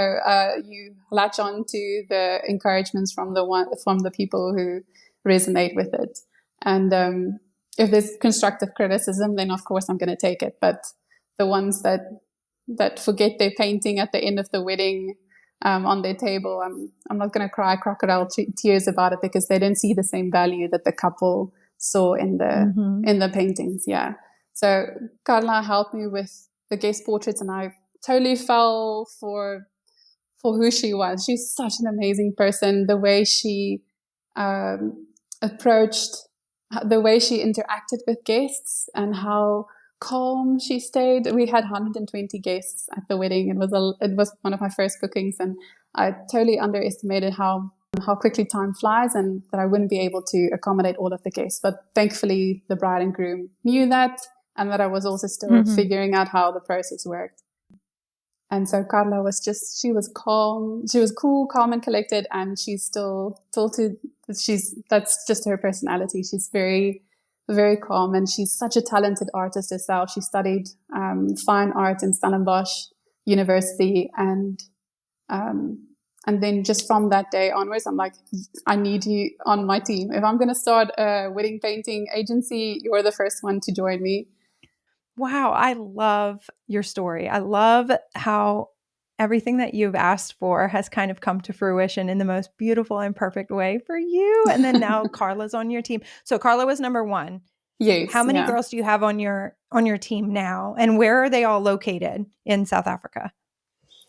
you latch on to the encouragements from the people who resonate with it. And if there's constructive criticism, then of course I'm going to take it. But the ones that forget their painting at the end of the wedding, on their table, I'm not going to cry crocodile tears about it, because they don't see the same value that the couple saw in the paintings. Yeah. So Carla helped me with the guest portraits, and I totally fell for who she was. She's such an amazing person. The way she approached, the way she interacted with guests, and how calm she stayed. We had 120 guests at the wedding. It was one of my first bookings, and I totally underestimated how quickly time flies, and that I wouldn't be able to accommodate all of the guests. But thankfully, the bride and groom knew that, and that I was also still figuring out how the process worked. And so Carla she was calm. She was cool, calm and collected, and she's that's just her personality. She's very, very calm, and she's such a talented artist herself. She studied fine art in Stellenbosch University, and then just from that day onwards, I'm like, I need you on my team. If I'm going to start a wedding painting agency, you're the first one to join me. Wow, I love your story. I love how everything that you've asked for has kind of come to fruition in the most beautiful and perfect way for you. And then now Carla's on your team. So Carla was number one. Yes. How many girls do you have on your team now? And where are they all located in South Africa?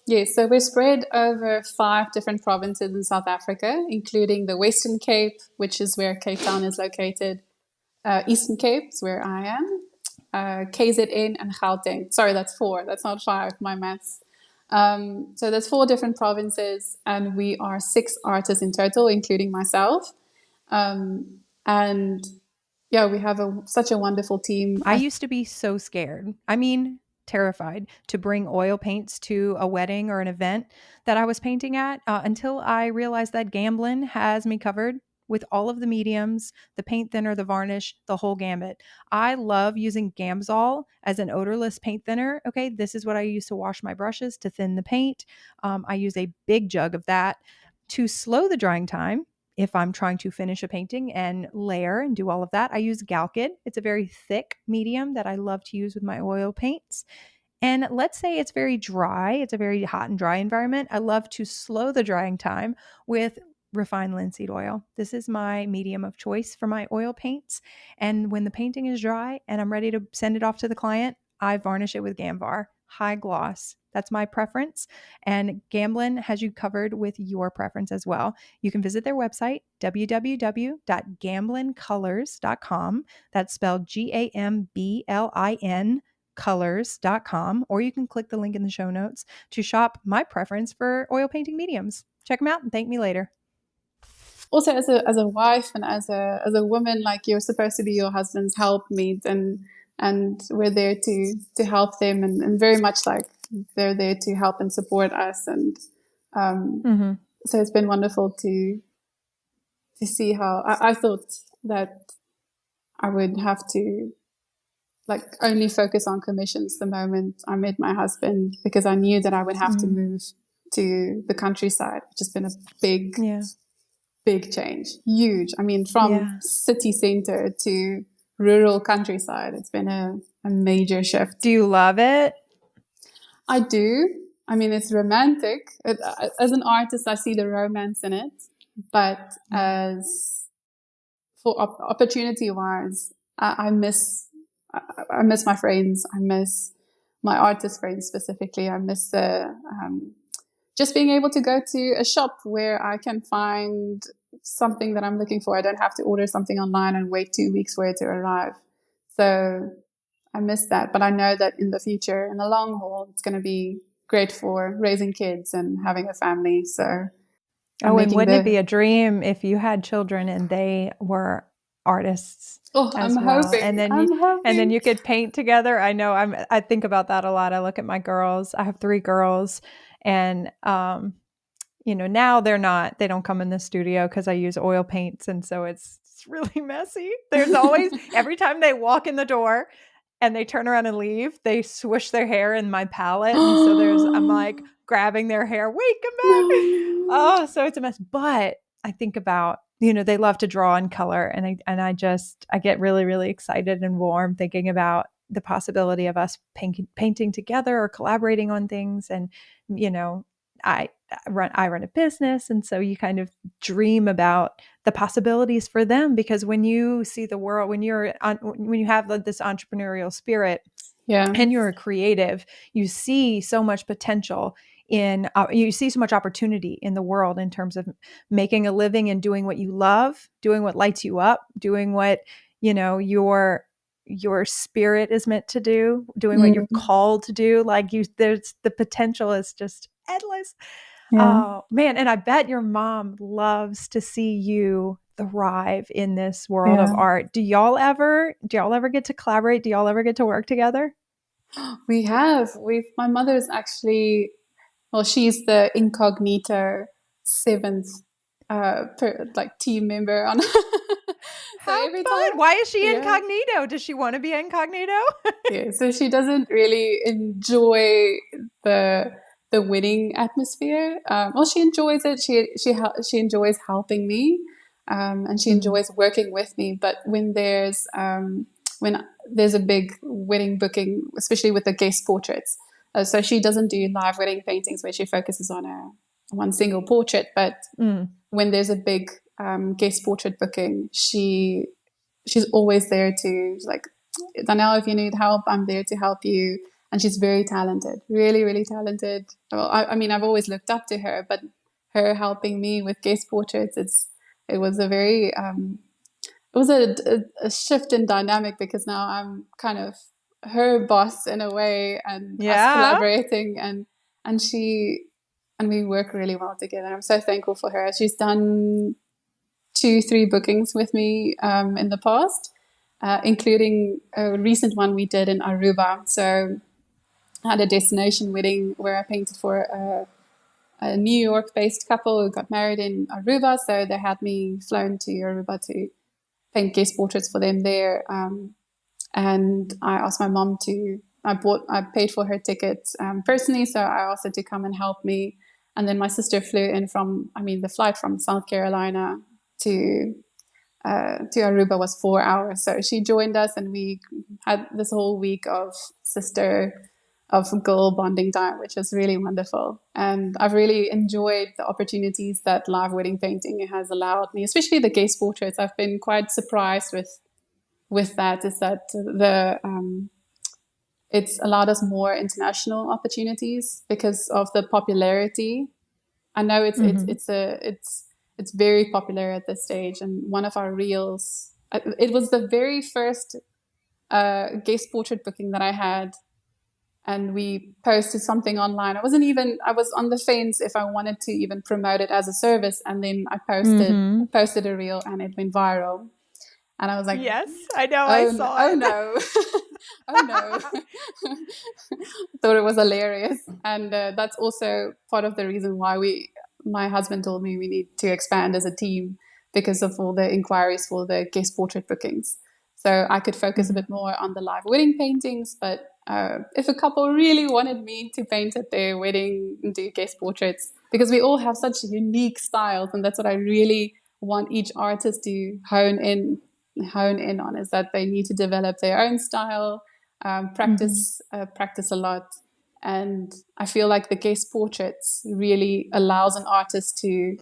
Yes, so we're spread over 5 different provinces in South Africa, including the Western Cape, which is where Cape Town is located. Eastern Cape is where I am. KZN and Gauteng. Sorry, that's 4. That's not 5, my maths. So there's 4 different provinces, and we are 6 artists in total, including myself. And yeah, we have such a wonderful team. I used to be so scared. I mean, terrified to bring oil paints to a wedding or an event that I was painting at, until I realized that Gamblin has me covered with all of the mediums, the paint thinner, the varnish, the whole gambit. I love using Gamsol as an odorless paint thinner. Okay, this is what I use to wash my brushes to thin the paint. I use a big jug of that to slow the drying time. If I'm trying to finish a painting and layer and do all of that, I use Galkid. It's a very thick medium that I love to use with my oil paints. And let's say it's very dry, it's a very hot and dry environment. I love to slow the drying time with refined linseed oil. This is my medium of choice for my oil paints. And when the painting is dry and I'm ready to send it off to the client, I varnish it with Gamvar, high gloss. That's my preference. And Gamblin has you covered with your preference as well. You can visit their website, www.gamblincolors.com. That's spelled GAMBLIN colors.com, or you can click the link in the show notes to shop my preference for oil painting mediums. Check them out and thank me later. Also, as a wife and as a woman, like, you're supposed to be your husband's helpmeet, and we're there to help them, and very much like they're there to help and support us. And so it's been wonderful to see how I thought that I would have to, like, only focus on commissions the moment I met my husband, because I knew that I would have to move to the countryside, which has been a big change. Huge. I mean, from city center to rural countryside, it's been a major shift. Do you love it? I do. I mean, it's romantic. As an artist, I see the romance in it. But as for opportunity wise, I miss my friends. I miss my artist friends specifically. I miss the just being able to go to a shop where I can find something that I'm looking for. I don't have to order something online and wait 2 weeks for it to arrive. So I miss that. But I know that in the future, in the long haul, it's going to be great for raising kids and having a family. So and wouldn't it be a dream if you had children and they were artists as well? Hoping. And then you could paint together. I know I think about that a lot. I look at my girls. I have 3 girls, and now they don't come in the studio because I use oil paints, and so it's really messy. There's always every time they walk in the door and they turn around and leave, they swish their hair in my palette, and so I'm like grabbing their hair. Wait, come back! Oh, so it's a mess. But I think about they love to draw in color, and I get really, really excited and warm thinking about the possibility of us painting together or collaborating on things. And I run a business, and so you kind of dream about the possibilities for them, because when you see the world, when you have this entrepreneurial spirit, and you're a creative, you see so much potential you see so much opportunity in the world in terms of making a living and doing what you love, doing what lights you up, doing what your spirit is meant to do, doing what you're called to do. Like there's the potential is just endless. Oh man. And I bet your mom loves to see you thrive in this world of art. Do y'all ever get to collaborate? Do y'all ever get to work together? We have. My mother's actually, well, she's the incognito 7th team member on. How fun! Why is she incognito? Does she want to be incognito? Yeah, so she doesn't really enjoy the winning atmosphere. Well, she enjoys it. She enjoys helping me, and she enjoys working with me. But when there's a big wedding booking, especially with the guest portraits, so she doesn't do live wedding paintings where she focuses on one single portrait. But when there's a big guest portrait booking, she's always there to, like, Danielle, if you need help, I'm there to help you. And she's very talented, really, really talented. Well, I mean, I've always looked up to her, but her helping me with guest portraits, it was a very it was a shift in dynamic, because now I'm kind of her boss in a way, and us collaborating, and we work really well together. I'm so thankful for her. She's done 2-3 bookings with me in the past, including a recent one we did in Aruba. So I had a destination wedding where I painted for a New York-based couple who got married in Aruba. So they had me flown to Aruba to paint guest portraits for them there. And I asked my mom I paid for her ticket personally, so I asked her to come and help me. And then my sister flew in the flight from South Carolina to Aruba was 4 hours. So she joined us, and we had this whole week of girl bonding time, which was really wonderful. And I've really enjoyed the opportunities that live wedding painting has allowed me, especially the guest portraits. I've been quite surprised with that, is that it's allowed us more international opportunities because of the popularity. I know it's very popular at this stage, and one of our reels, it was the very first guest portrait booking that I had and we posted something online. I was on the fence if I wanted to even promote it as a service. And then I Mm-hmm. posted a reel and it went viral. And I was like, Yes, I know. I oh, saw oh it. no, oh no. Thought it was hilarious. And that's also part of the reason why my husband told me we need to expand as a team because of all the inquiries for the guest portrait bookings. So I could focus a Mhm. bit more on the live wedding paintings. But if a couple really wanted me to paint at their wedding and do guest portraits, because we all have such unique styles, and that's what I really want each artist to hone in on, is that they need to develop their own style, Mhm. practice a lot. And I feel like the guest portraits really allows an artist to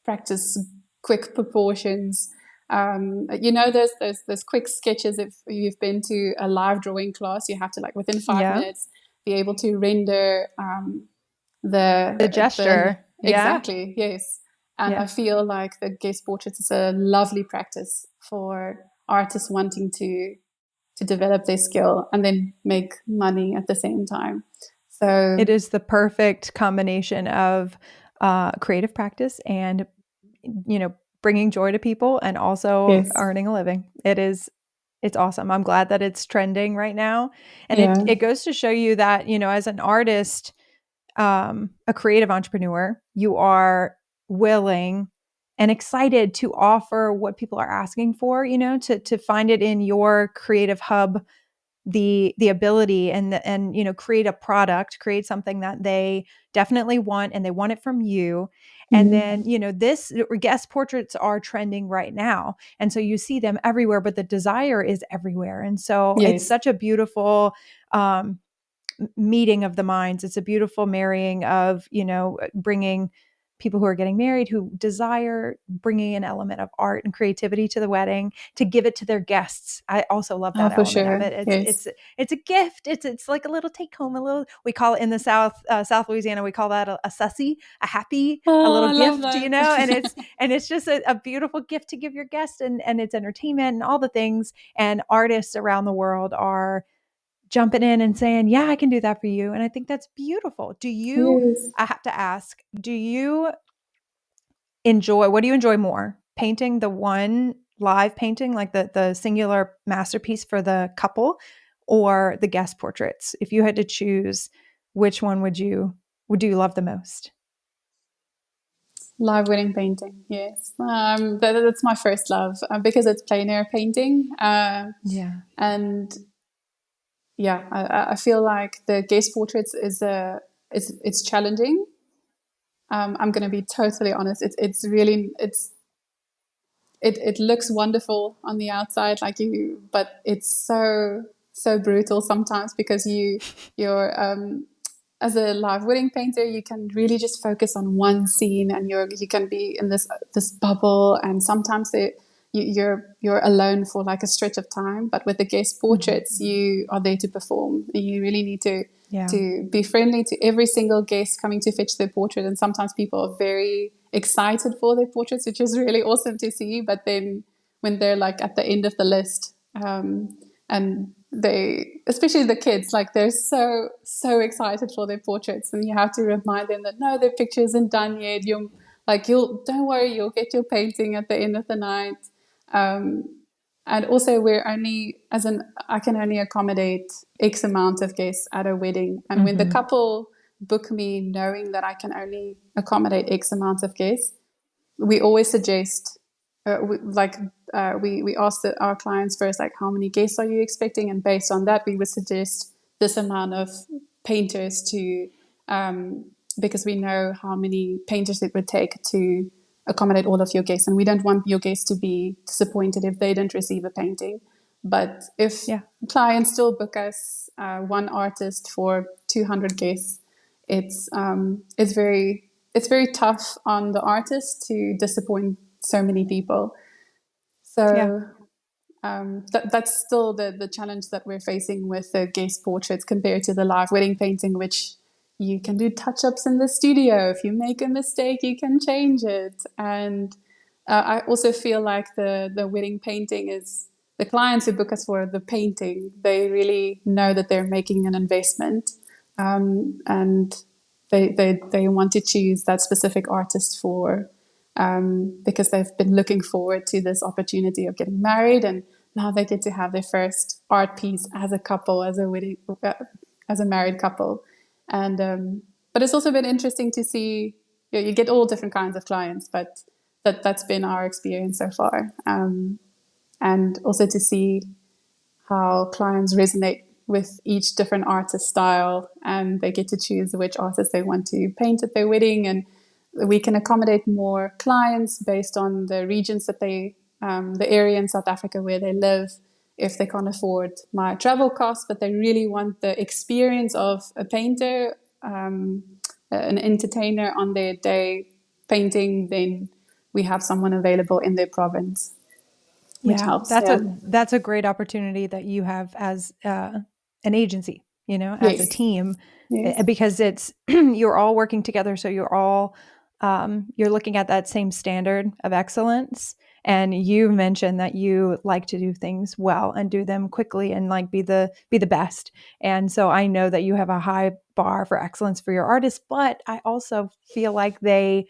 practice quick proportions. There's quick sketches. If you've been to a live drawing class, you have to, like, within five Yeah. minutes be able to render The the gesture. Yeah. exactly, yes. And I Yeah. feel like the guest portraits is a lovely practice for artists wanting to develop their skill and then make money at the same time. So It is the perfect combination of creative practice and, you know, bringing joy to people and also yes, earning a living. It's awesome. I'm glad that it's trending right now. And yeah, it goes to show you that, you know, as an artist, a creative entrepreneur, you are willing and excited to offer what people are asking for, you know, to find it in your creative hub, the ability and you know, create a product, create something that they definitely want and they want it from you. And then, mm-hmm. you know, this guest portraits are trending right now, and so you see them everywhere, but the desire is everywhere. And so it's Yes, such a beautiful um meeting of the minds. It's a beautiful marrying of, you know, bringing people who are getting married who desire bringing an element of art and creativity to the wedding to give it to their guests. I also love that for element of sure, it. It's yes. it's it's a gift. It's like a little take home, a little, we call it in the South Louisiana, we call that a sussy, a happy, a Oh, little I love gift, you know. And that. it's just a beautiful gift to give your guest, and it's entertainment and all the things. And artists around the world are jumping in and saying, "Yeah, I can do that for you." And I think that's beautiful. Yes. I have to ask, do you enjoy, what do you enjoy more? Painting the one live painting, like the singular masterpiece for the couple, or the guest portraits? If you had to choose, which one would you love the most? Live wedding painting, yes. That's my first love, because it's plein air painting. Yeah. And yeah, I feel like the guest portraits it's challenging. I'm going to be totally honest. It looks wonderful on the outside, but it's so brutal sometimes, because you're as a live wedding painter, you can really just focus on one scene, and you can be in this bubble, and sometimes you're alone for like a stretch of time. But with the guest Mhm. portraits, you are there to perform. You really need Yeah. to be friendly to every single guest coming to fetch their portrait, and sometimes people are very excited for their portraits, which is really awesome to see. But then when they're like at the end of the list, and especially the kids, like they're so excited for their portraits, and you have to remind them that no, their picture isn't done yet. You'll don't worry, you'll get your painting at the end of the night. um, and also, we're only as an I can only accommodate X amount of guests at a wedding, and when the Mhm. couple book me knowing that I can only accommodate X amount of guests, we always suggest, we ask our clients first, like, how many guests are you expecting, and based on that we would suggest this amount of painters to, because we know how many painters it would take to accommodate all of your guests, and we don't want your guests to be disappointed if they don't receive a painting. But if Yeah. clients still book us one artist for 200 guests, it's very tough on the artist to disappoint so many people. Yeah. So that's still the challenge that we're facing with the guest portraits compared to the live wedding painting, which you can do touch ups in the studio. If you make a mistake, you can change it. And I also feel like the wedding painting is the clients who book us for the painting, they really know that they're making an investment. and they want to choose that specific artist for because they've been looking forward to this opportunity of getting married, and now they get to have their first art piece as a couple, as a wedding, as a married couple, and but it's also been interesting to see. You get all different kinds of clients, but that's been our experience so far, and also to see how clients resonate with each different artist style, and they get to choose which artist they want to paint at their wedding, and we can accommodate more clients based on the regions that they the area in South Africa where they live. If they can't afford my travel costs, but they really want the experience of a painter, an entertainer on their day painting, then we have someone available in their province, which Yeah, helps. Yeah. that's a great opportunity that you have as an agency, as a Yes. team, Yes. because it's you're all working together, so you're all you're looking at that same standard of excellence. And you mentioned that you like to do things well and do them quickly and like be the best. And so I know that you have a high bar for excellence for your artists, but I also feel like they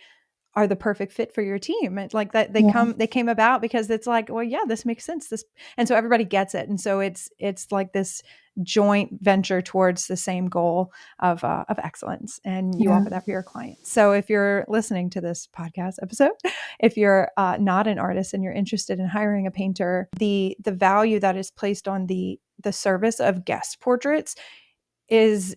are the perfect fit for your team. It's like that Yeah. they came about because it's like, well, yeah, this makes sense. And so everybody gets it. And so it's like this joint venture towards the same goal of excellence. And you Yeah. offer that for your clients. So if you're listening to this podcast episode, if you're not an artist and you're interested in hiring a painter, the value that is placed on the service of guest portraits is,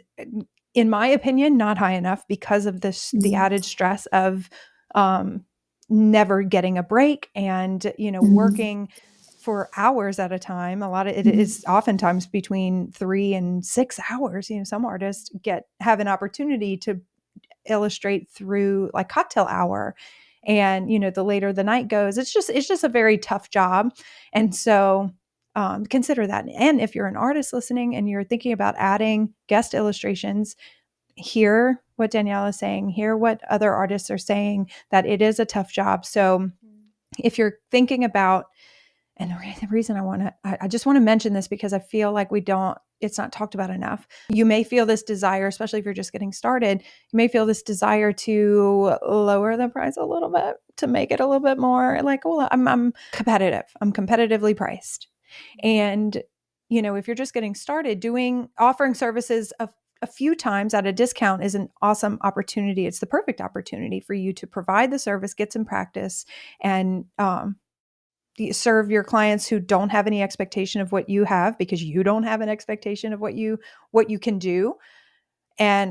in my opinion, not high enough because of the Mm. added stress of um, never getting a break and Mm. working for hours at a time. A lot of it Mm. is oftentimes between 3 and 6 hours. Some artists have an opportunity to illustrate through like cocktail hour, and the later the night goes, it's just a very tough job. And so consider that. And if you're an artist listening and you're thinking about adding guest illustrations, hear what Danielle is saying, hear what other artists are saying, that it is a tough job. So if you're thinking about, and the reason I just want to mention this because I feel like it's not talked about enough. You may feel this desire, especially if you're just getting started, you may feel this desire to lower the price a little bit, to make it a little bit more like, well, I'm competitive. I'm competitively priced. And, if you're just getting started, offering services a few times at a discount is an awesome opportunity. It's the perfect opportunity for you to provide the service, get some practice, and serve your clients who don't have any expectation of what you have, because you don't have an expectation of what you can do. And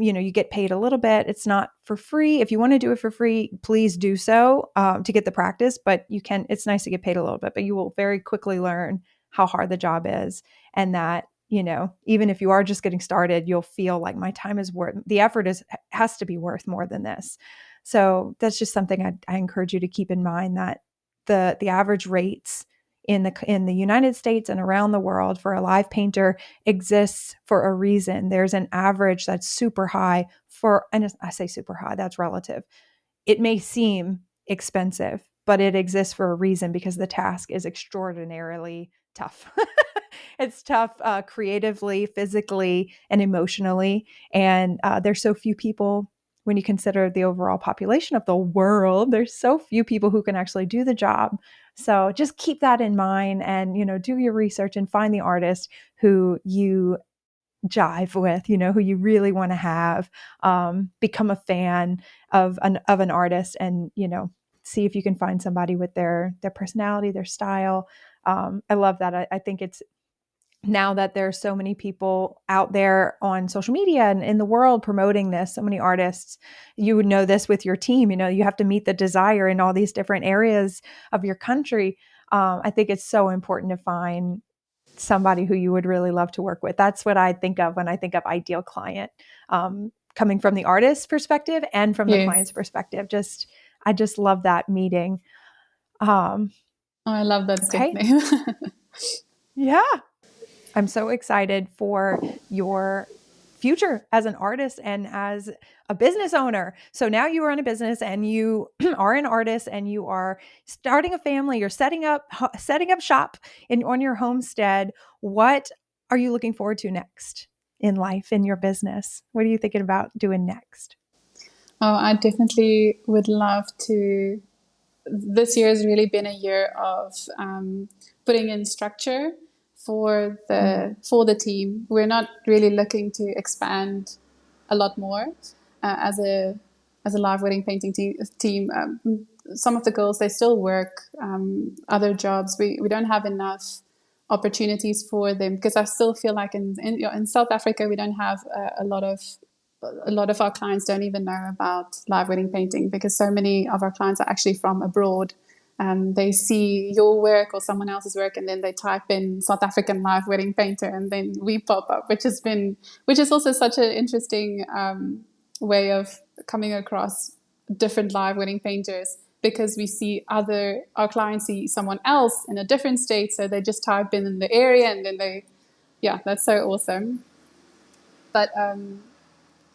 you get paid a little bit. It's not for free. If you want to do it for free, please do so to get the practice. But it's nice to get paid a little bit, but you will very quickly learn how hard the job is, and that even if you are just getting started, you'll feel like my time is worth the effort has to be worth more than this. So that's just something I encourage you to keep in mind, that the average rates in the United States and around the world for a live painter exists for a reason. There's an average that's super high and I say super high, that's relative. It may seem expensive, but it exists for a reason, because the task is extraordinarily tough. It's tough creatively, physically, and emotionally. And there's so few people, when you consider the overall population of the world, there's so few people who can actually do the job. So just keep that in mind, and do your research and find the artist who you jive with, who you really want to have, become a fan of an artist, and see if you can find somebody with their personality, their style. I love that. I think it's, now that there's so many people out there on social media and in the world promoting this, so many artists, you would know this with your team, you have to meet the desire in all these different areas of your country. I think it's so important to find somebody who you would really love to work with. That's what I think of when I think of ideal client, coming from the artist's perspective and from the Yes. client's perspective. I just love that meeting. Oh, I love that, Okay. Stephanie. Yeah. I'm so excited for your future as an artist and as a business owner. So now you are in a business and you are an artist and you are starting a family, you're setting up shop on your homestead. What are you looking forward to next? in life, in your business? What are you thinking about doing next? Oh, I definitely would love to. This year has really been a year of putting in structure for the team. We're not really looking to expand a lot more as a live wedding painting team. Some of the girls, they still work other jobs. We don't have enough opportunities for them, because I still feel like in South Africa we don't have a lot of our clients don't even know about live wedding painting, because so many of our clients are actually from abroad. They see your work or someone else's work, and then they type in South African live wedding painter, and then we pop up, which is also such an interesting way of coming across different live wedding painters, because we see our clients see someone else in a different state, so they just type in the area, and then that's so awesome. But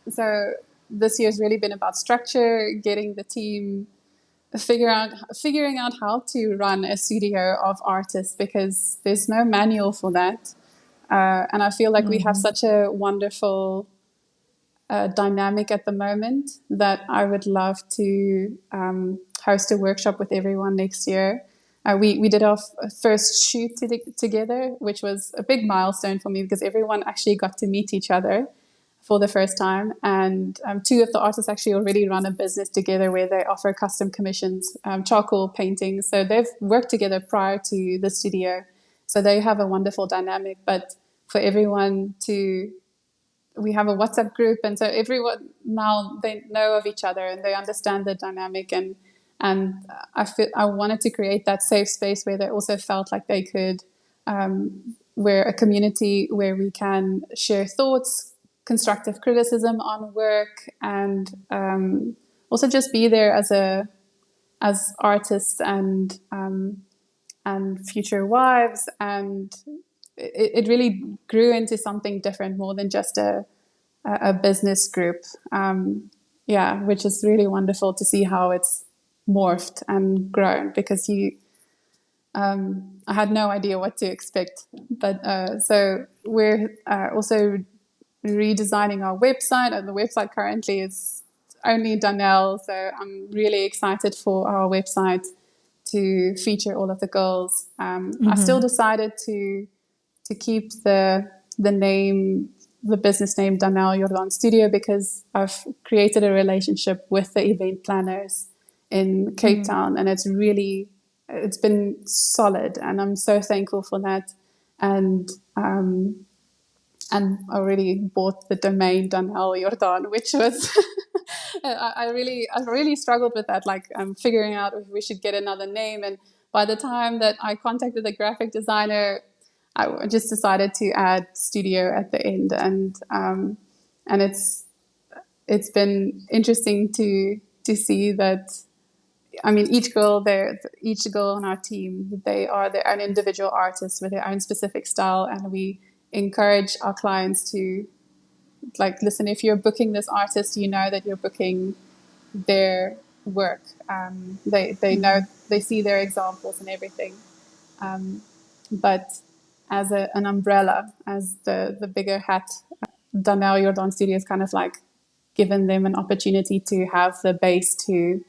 so this year's really been about structure, getting the team figuring out how to run a studio of artists, because there's no manual for that. And I feel like we have such a wonderful dynamic at the moment that I would love to host a workshop with everyone next year. We did our first shoot together, which was a big milestone for me, because everyone actually got to meet each other for the first time. And two of the artists actually already run a business together where they offer custom commissions, charcoal paintings. So they've worked together prior to the studio. So they have a wonderful dynamic. But for everyone we have a WhatsApp group, and so everyone now, they know of each other and they understand the dynamic, and I wanted to create that safe space where they also felt like they could, we're a community where we can share thoughts, constructive criticism on work, and also just be there as artists and future wives. And it really grew into something different, more than just a business group. Which is really wonderful to see how it's morphed and grown, because I had no idea what to expect. But so we're also redesigning our website, and the website currently is only Danielle. So I'm really excited for our website to feature all of the girls. I still decided to keep the name, the business name Danielle Jordaan Studio, because I've created a relationship with the event planners in Cape Town, and it's been solid, and I'm so thankful for that. And I already bought the domain Danielle Jordaan, which was I really struggled with that, like figuring out if we should get another name. And by the time that I contacted the graphic designer, I just decided to add studio at the end, and it's been interesting to see that. I mean, each girl on our team, they are their own individual artists with their own specific style, and we encourage our clients to, like, listen, if you're booking this artist, you know that you're booking their work. They know, they see their examples and everything. But as an umbrella, as the bigger hat, Danielle Jordaan Studio is kind of like given them an opportunity to have the base to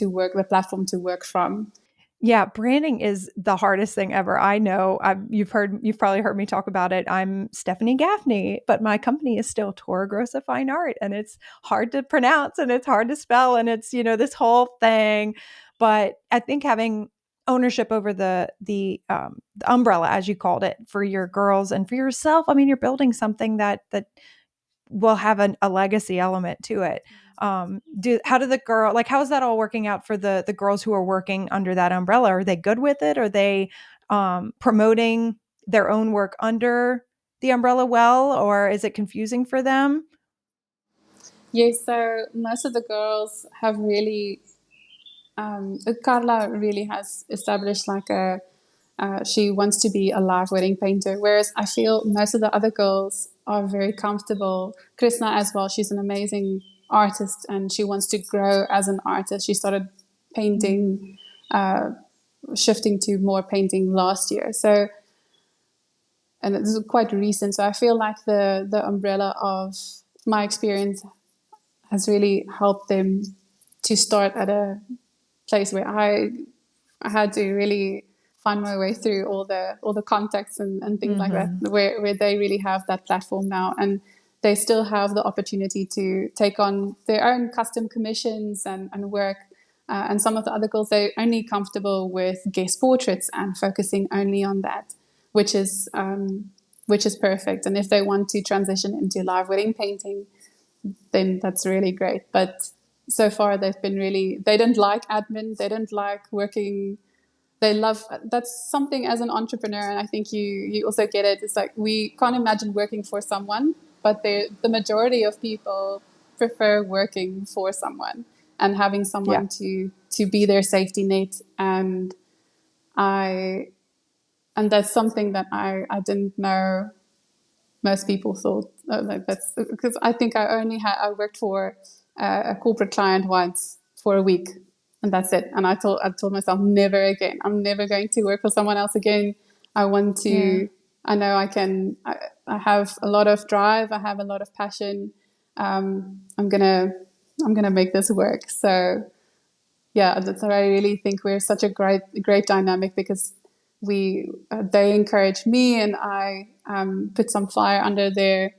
work, the platform to work from. Yeah, branding is the hardest thing ever. I know. You've probably heard me talk about it. I'm Stephanie Gaffney, but my company is still Torah Grossa Fine Art, and it's hard to pronounce and it's hard to spell, and it's this whole thing. But I think having ownership over the umbrella, as you called it, for your girls and for yourself. I mean, you're building something that will have a legacy element to it. How is that all working out for the girls who are working under that umbrella? Are they good with it? Are they promoting their own work under the umbrella well, or is it confusing for them? Yes, so most of the girls have really, Carla really has established she wants to be a live wedding painter, whereas I feel most of the other girls are very comfortable. Krishna as well, she's an amazing artist, and she wants to grow as an artist. She started painting, shifting to more painting last year. So and this is quite recent. So I feel like the umbrella of my experience has really helped them to start at a place where I had to really find my way through all the contacts and things like that, where they really have that platform now, and they still have the opportunity to take on their own custom commissions and work. And some of the other girls, they're only comfortable with guest portraits and focusing only on that, which is perfect. And if they want to transition into live wedding painting, then that's really great. But so far, they've been really, they don't like admin, they don't like working. They love, that's something as an entrepreneur, and I think you also get it. It's like we can't imagine working for someone, but the majority of people prefer working for someone and having someone to be their safety net. And that's something that I didn't know most people thought. Like that's because I think I worked for a corporate client once for a week, and that's it. And I told myself, never again. I'm never going to work for someone else again. I want to. Yeah. I know I can. I have a lot of drive. I have a lot of passion. I'm gonna make this work. So yeah, that's why I really think we're such a great dynamic, because they encourage me, and I put some fire under their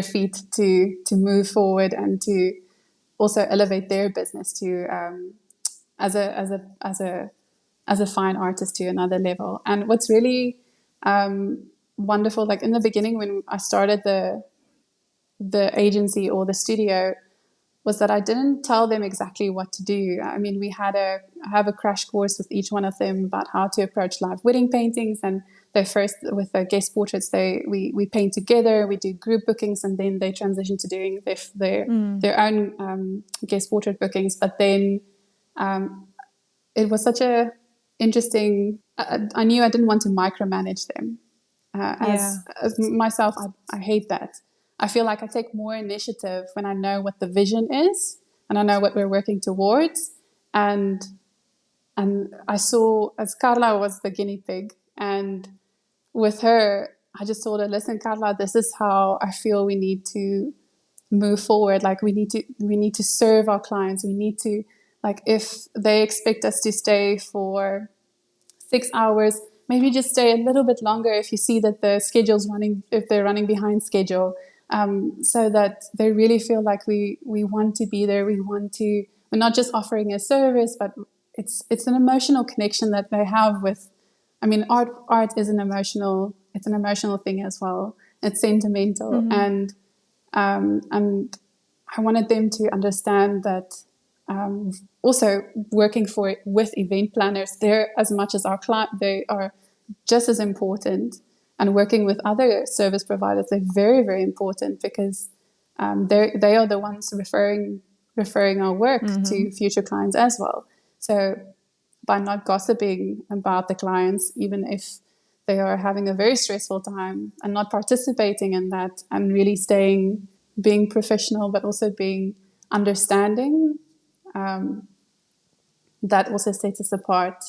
feet to move forward and to also elevate their business to as a fine artist to another level. And what's really wonderful, like in the beginning when I started the agency or the studio, was that I didn't tell them exactly what to do. I mean, I have a crash course with each one of them about how to approach live wedding paintings. And they first, with the guest portraits, we paint together, we do group bookings, and then they transition to doing their own guest portrait bookings. But then it was such a interesting, I knew I didn't want to micromanage them. As myself, I hate that. I feel like I take more initiative when I know what the vision is and I know what we're working towards. And I saw, as Carla was the guinea pig, and with her, I just told her, listen, Carla, this is how I feel we need to move forward. Like we need to serve our clients. We need to, like, if they expect us to stay for 6 hours, maybe just stay a little bit longer if you see that the schedule's running, if they're running behind schedule, so that they really feel like we want to be there. We're not just offering a service, but it's an emotional connection that they have with, I mean, art is it's an emotional thing as well. It's sentimental. And I wanted them to understand that also working with event planners, they're as much as our client, they are just as important. And working with other service providers, they're very, very important, because they are the ones referring our work to future clients as well. So by not gossiping about the clients, even if they are having a very stressful time, and not participating in that, and really being professional, but also being understanding, that also sets us apart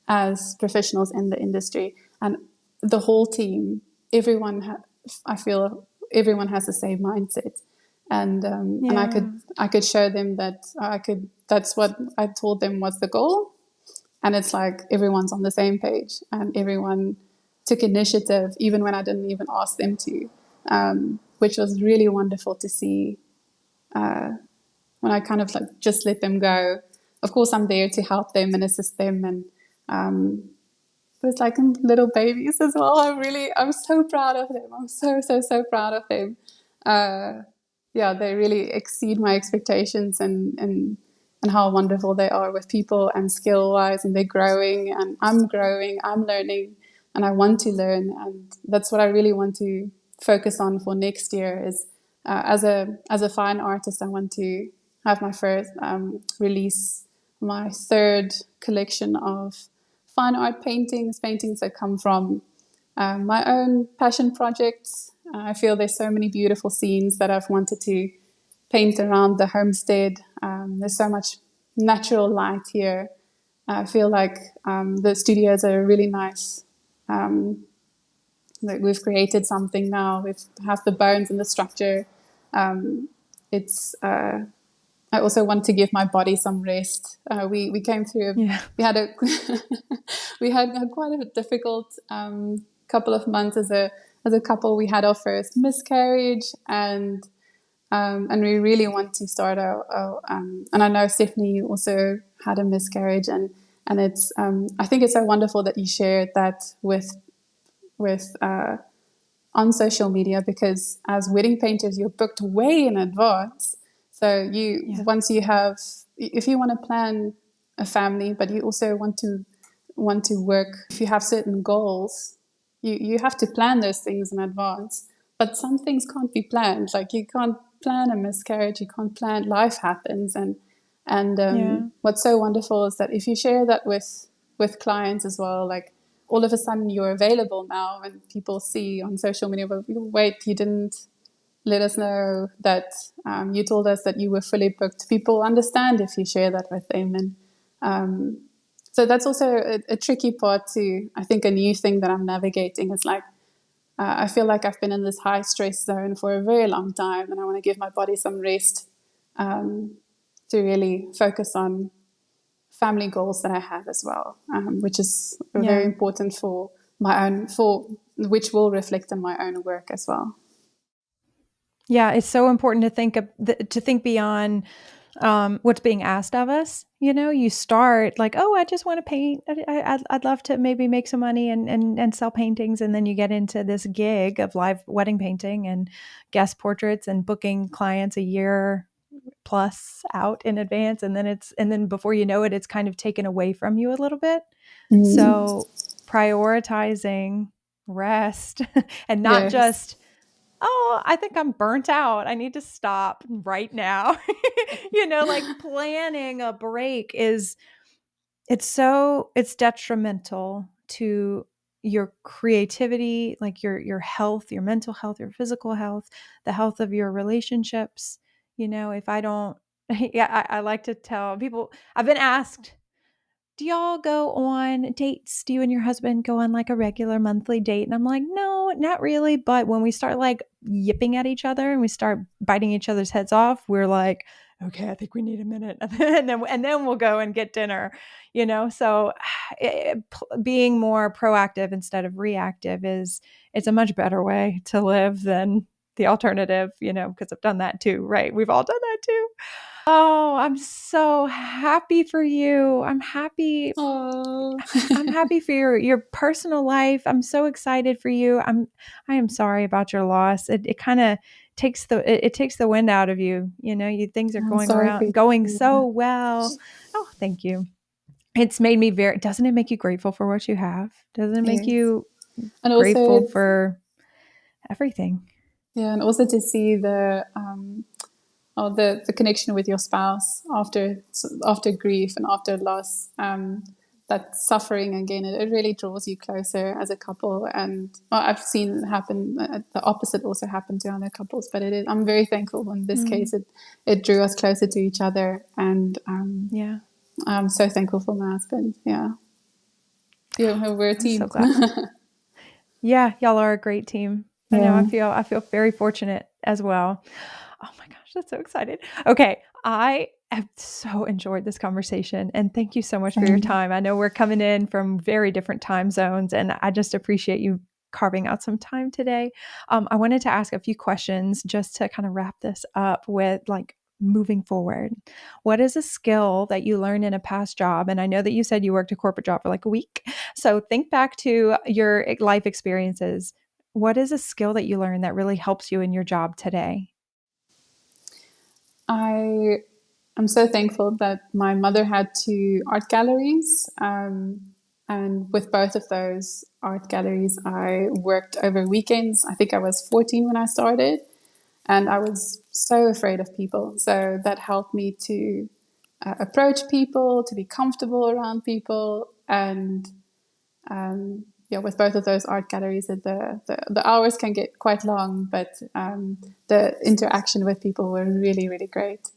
as professionals in the industry. And the whole team, I feel everyone has the same mindset. And I could show them that that's what I told them was the goal. And it's like everyone's on the same page, and everyone took initiative, even when I didn't even ask them to, which was really wonderful to see. When I kind of like just let them go. Of course, I'm there to help them and assist them, and but it's like little babies as well. I'm so proud of them. I'm so proud of them. They really exceed my expectations, and how wonderful they are with people and skill wise, and they're growing, and I'm learning, and I want to learn, and that's what I really want to focus on for next year. Is as a fine artist, I want to have my first release my third collection of fine art paintings that come from my own passion projects. I feel there's so many beautiful scenes that I've wanted to paint around the homestead. There's so much natural light here. I feel like the studio is a really nice like we've created something now. We have the bones and the structure. It's I also want to give my body some rest. We came through. Yeah. We had a we had quite a difficult couple of months as a couple. We had our first miscarriage, and we really want to start our and I know Stephanie, you also had a miscarriage, and it's I think it's so wonderful that you shared that with on social media, because as wedding painters, you're booked way in advance. So Yeah. once you have, if you want to plan a family, but you also want to work, if you have certain goals, you have to plan those things in advance. But some things can't be planned. Like you can't plan a miscarriage, you can't plan, life happens. Yeah. What's so wonderful is that if you share that with clients as well, like all of a sudden you're available now, and people see on social media, but wait, you didn't let us know that you told us that you were fully booked. People understand if you share that with them. And so that's also a tricky part too. I think a new thing that I'm navigating is like, I feel like I've been in this high stress zone for a very long time, and I want to give my body some rest to really focus on family goals that I have as well, which is very Yeah. important for my own, for which will reflect in my own work as well. Yeah, it's so important to think beyond what's being asked of us. You start like, oh, I just want to paint. I'd love to maybe make some money and sell paintings, and then you get into this gig of live wedding painting and guest portraits and booking clients a year plus out in advance, and then before you know it, it's kind of taken away from you a little bit. Mm. So prioritizing rest and not Yes. just, oh, I think I'm burnt out, I need to stop right now. Like planning a break it's detrimental to your creativity, like your health, your mental health, your physical health, the health of your relationships. If I don't, yeah, I like to tell people, I've been asked, do y'all go on dates? Do you and your husband go on like a regular monthly date? And I'm like, no, not really. But when we start like yipping at each other and we start biting each other's heads off, we're like, okay, I think we need a minute. and then we'll go and get dinner, So being more proactive instead of reactive it's a much better way to live than the alternative, because I've done that too, right? We've all done that too. Oh, I'm so happy for you. Oh. I'm happy for your personal life. I'm so excited for you. I am sorry about your loss. It kind of takes the wind out of you. Things are I'm sorry for going you. so well. Oh, thank you. It's made me doesn't it make you grateful for what you have? Doesn't it make Yes. you And also, grateful for everything? yeah, and also to see the connection with your spouse after grief and after loss, that suffering again, it really draws you closer as a couple. And well, I've seen happen the opposite also happen to other couples, but I'm very thankful in this Mm, case it drew us closer to each other. And yeah, I'm so thankful for my husband. Yeah, we're a I'm so team. glad. Yeah, y'all are a great team. I know. Yeah. I feel very fortunate as well. Oh my gosh, that's so excited. Okay, I have so enjoyed this conversation, and thank you so much for your Same. time. I know we're coming in from very different time zones, and I just appreciate you carving out some time today. I wanted to ask a few questions just to kind of wrap this up with like moving forward. What is a skill that you learned in a past job? And I know that you said you worked a corporate job for like a week. So think back to your life experiences. What is a skill that you learned that really helps you in your job today? I am so thankful that my mother had two art galleries. And with both of those art galleries, I worked over weekends. I think I was 14 when I started, and I was so afraid of people. So that helped me to approach people, to be comfortable around people. And yeah, with both of those art galleries, the hours can get quite long, but the interaction with people were really, really great.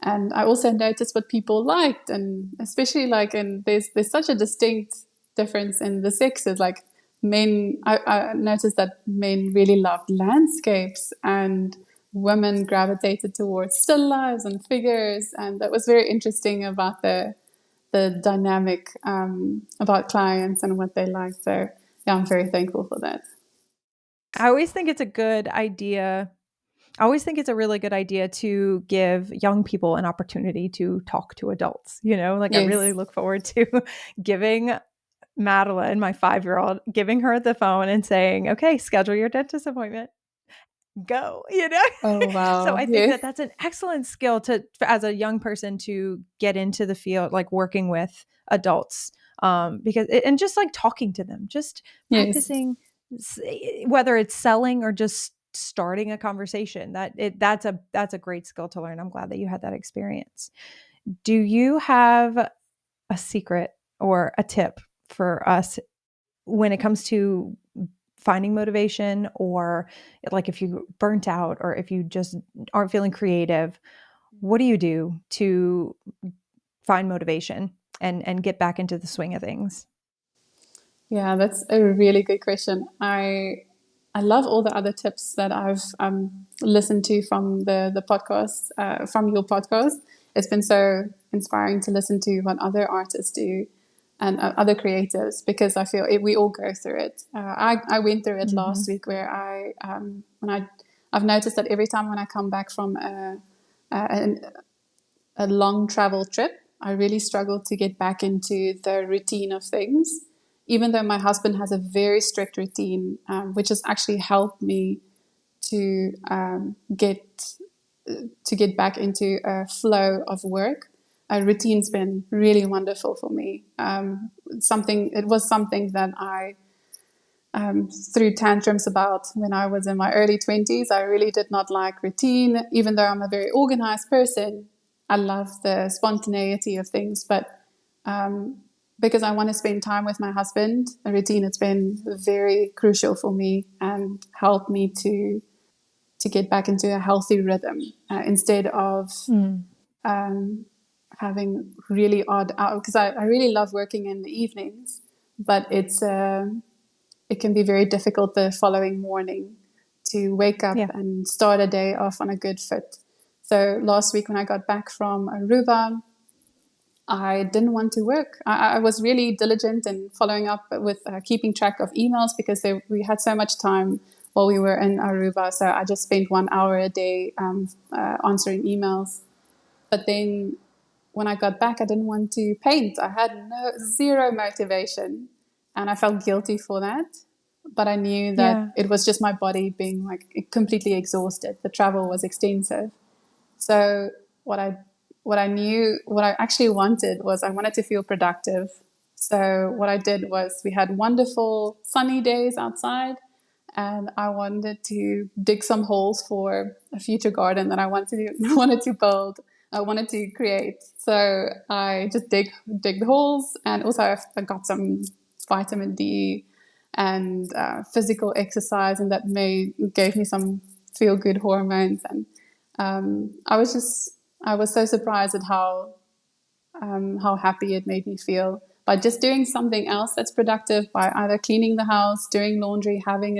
And I also noticed what people liked, and especially like, and there's such a distinct difference in the sexes. Like I noticed that men really loved landscapes and women gravitated towards still lives and figures. And that was very interesting about the dynamic about clients and what they like. So yeah, I'm very thankful for that. I always think it's a good idea. I always think it's a really good idea to give young people an opportunity to talk to adults. Like I really Yes. look forward to giving Madeline, my 5-year-old, giving her the phone and saying, okay, schedule your dentist appointment. Go. Oh, So wow. I think Yes. that that's an excellent skill as a young person to get into the field, like working with adults, and just like talking to them, just Yes. practicing, whether it's selling or just starting a conversation. That's a great skill to learn. I'm glad that you had that experience. Do you have a secret or a tip for us when it comes to finding motivation, or like if you burnt out or if you just aren't feeling creative? What do you do to find motivation and get back into the swing of things? Yeah, that's a really good question. I love all the other tips that I've listened to from the podcast, from your podcast. It's been so inspiring to listen to what other artists do and other creatives, because I feel we all go through it. I went through it Mm-hmm. last week where I've noticed that every time when I come back from a, a long travel trip, I really struggle to get back into the routine of things. Even though my husband has a very strict routine, which has actually helped me to get back into a flow of work. A routine's been really wonderful for me. It was something that I threw tantrums about when I was in my early 20s. I really did not like routine, even though I'm a very organized person. I love the spontaneity of things, but because I want to spend time with my husband, a routine has been very crucial for me and helped me to get back into a healthy rhythm instead of Mm. um, having really odd hours. Because I really love working in the evenings, but it can be very difficult the following morning to wake up Yeah. and start a day off on a good foot. So last week when I got back from Aruba, I didn't want to work. I was really diligent in following up with keeping track of emails because we had so much time while we were in Aruba. So I just spent 1 hour a day answering emails. But then when I got back, I didn't want to paint. I had zero motivation, and I felt guilty for that. But I knew that Yeah. it was just my body being like completely exhausted. The travel was extensive. So what I what I actually wanted was I wanted to feel productive. So what I did was we had wonderful sunny days outside, and I wanted to dig some holes for a future garden that I wanted to wanted to build. I wanted to create. So I just dig the holes, and also I got some vitamin D and physical exercise, and that gave me some feel good hormones. And I was so surprised at how happy it made me feel by just doing something else that's productive, by either cleaning the house, doing laundry, having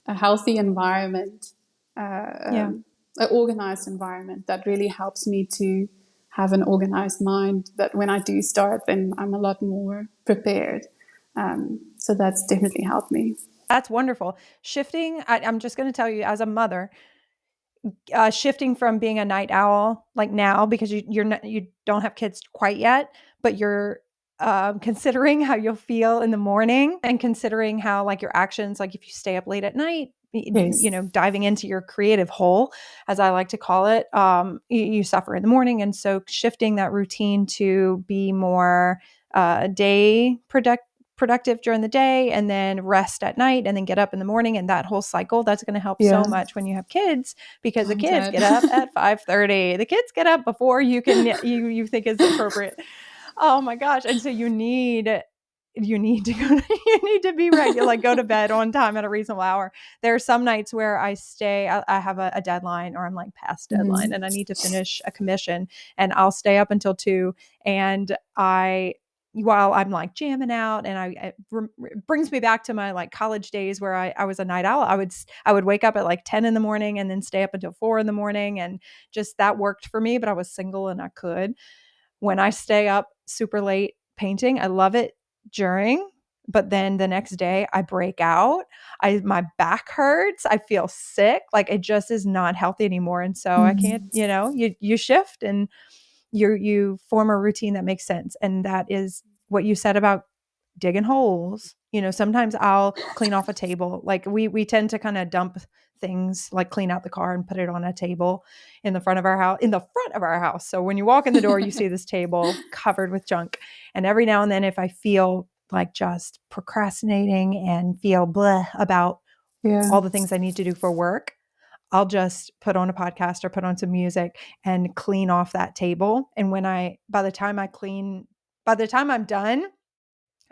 a healthy environment, Yeah. an organized environment that really helps me to have an organized mind. That when I do start, then I'm a lot more prepared. So that's definitely helped me. That's wonderful. I'm just going to tell you, as a mother, shifting from being a night owl, like now, because you don't have kids quite yet, but you're considering how you'll feel in the morning, and considering how, like, your actions, like if you stay up late at night, Yes. diving into your creative hole, as I like to call it, you suffer in the morning. And so shifting that routine to be more day productive during the day, and then rest at night, and then get up in the morning, and that whole cycle, that's going to help so Yeah. much when you have kids, because the I'm kids glad. get up at 5:30. The kids get up before you think is appropriate. Oh my gosh. And so you need to you need to be regular, like go to bed on time at a reasonable hour. There are some nights where I have a deadline, or I'm like past deadline, Mhm. and I need to finish a commission, and I'll stay up until 2, and I while I'm like jamming out, and it brings me back to my like college days where I was a night owl. I would wake up at like 10 in the morning and then stay up until 4 in the morning. And just that worked for me, but I was single and I could. When I stay up super late painting, I love it during, but then the next day I break out. My back hurts. I feel sick. Like it just is not healthy anymore. And so I can't, you shift and you form a routine that makes sense. And that is what you said about digging holes. Sometimes I'll clean off a table. Like we tend to kind of dump things, like clean out the car and put it on a table in the front of our house. So when you walk in the door, you see this table covered with junk. And every now and then, if I feel like just procrastinating and feel blah about all the things I need to do for work, I'll just put on a podcast or put on some music and clean off that table. And by the time I'm done,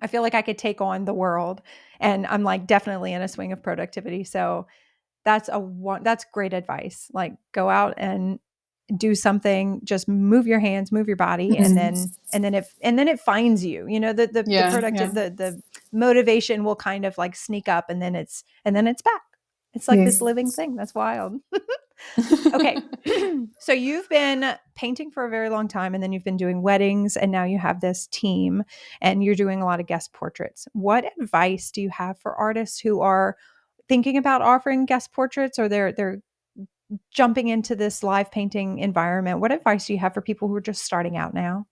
I feel like I could take on the world, and I'm like definitely in a swing of productivity. So that's great advice. Like go out and do something, just move your hands, move your body. And then it finds you, the productive, the motivation will kind of like sneak up, and then it's back. It's like this living thing. That's wild. Okay. So you've been painting for a very long time, and then you've been doing weddings, and now you have this team and you're doing a lot of guest portraits. What advice do you have for artists who are thinking about offering guest portraits, or they're jumping into this live painting environment? What advice do you have for people who are just starting out now?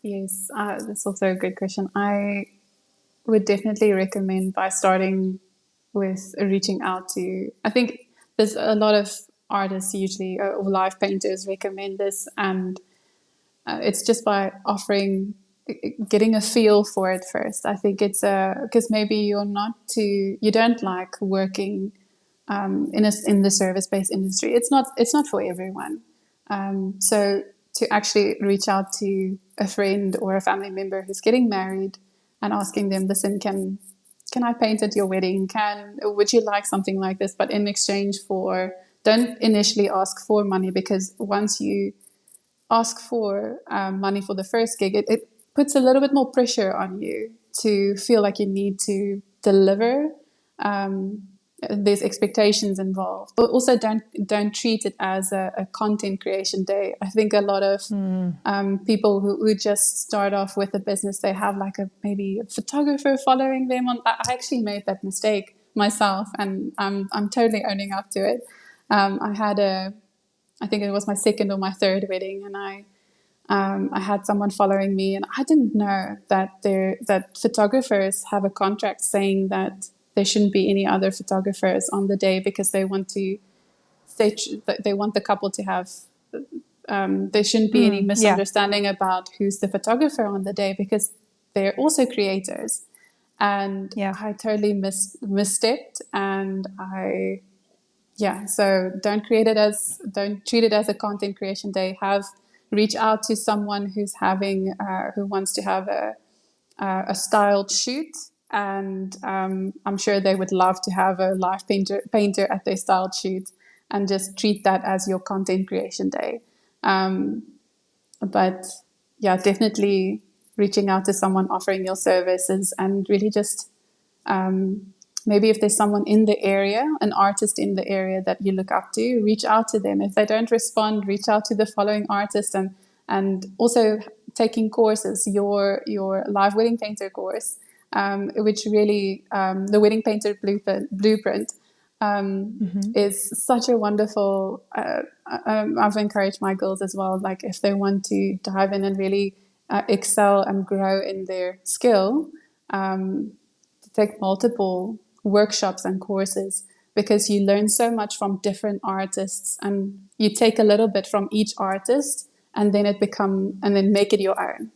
Yes, that's also a good question. I would definitely recommend by starting with reaching out to, I think there's a lot of artists usually, or live painters recommend this, and it's just by getting a feel for it first. I think it's because maybe you don't like working in the service-based industry. It's not for everyone. So to actually reach out to a friend or a family member who's getting married and asking them, listen, can I paint at your wedding? Would you like something like this? But in exchange for, don't initially ask for money, because once you ask for money for the first gig, it puts a little bit more pressure on you to feel like you need to deliver. There's expectations involved, but also don't treat it as a content creation day. I think a lot of people who just start off with a business, they have like maybe a photographer following them on. I actually made that mistake myself, and I'm totally owning up to it. I think it was my second or my third wedding, and I had someone following me, and I didn't know that photographers have a contract saying that there shouldn't be any other photographers on the day, because they want the couple to have. There shouldn't be any misunderstanding about who's the photographer on the day, because they're also creators. And I totally misstepped, and so don't treat it as a content creation day. Reach out to someone who wants to have a styled shoot, and I'm sure they would love to have a live painter at their styled shoot, and just treat that as your content creation day. But definitely reaching out to someone offering your services, and really just maybe if there's someone in the area, an artist in the area that you look up to, reach out to them. If they don't respond, reach out to the following artist, and also taking courses, your live wedding painter course, which really the wedding painter blueprint is such a wonderful. I've encouraged my girls as well, like if they want to dive in and really excel and grow in their skill, to take multiple workshops and courses, because you learn so much from different artists, and you take a little bit from each artist, and then make it your own.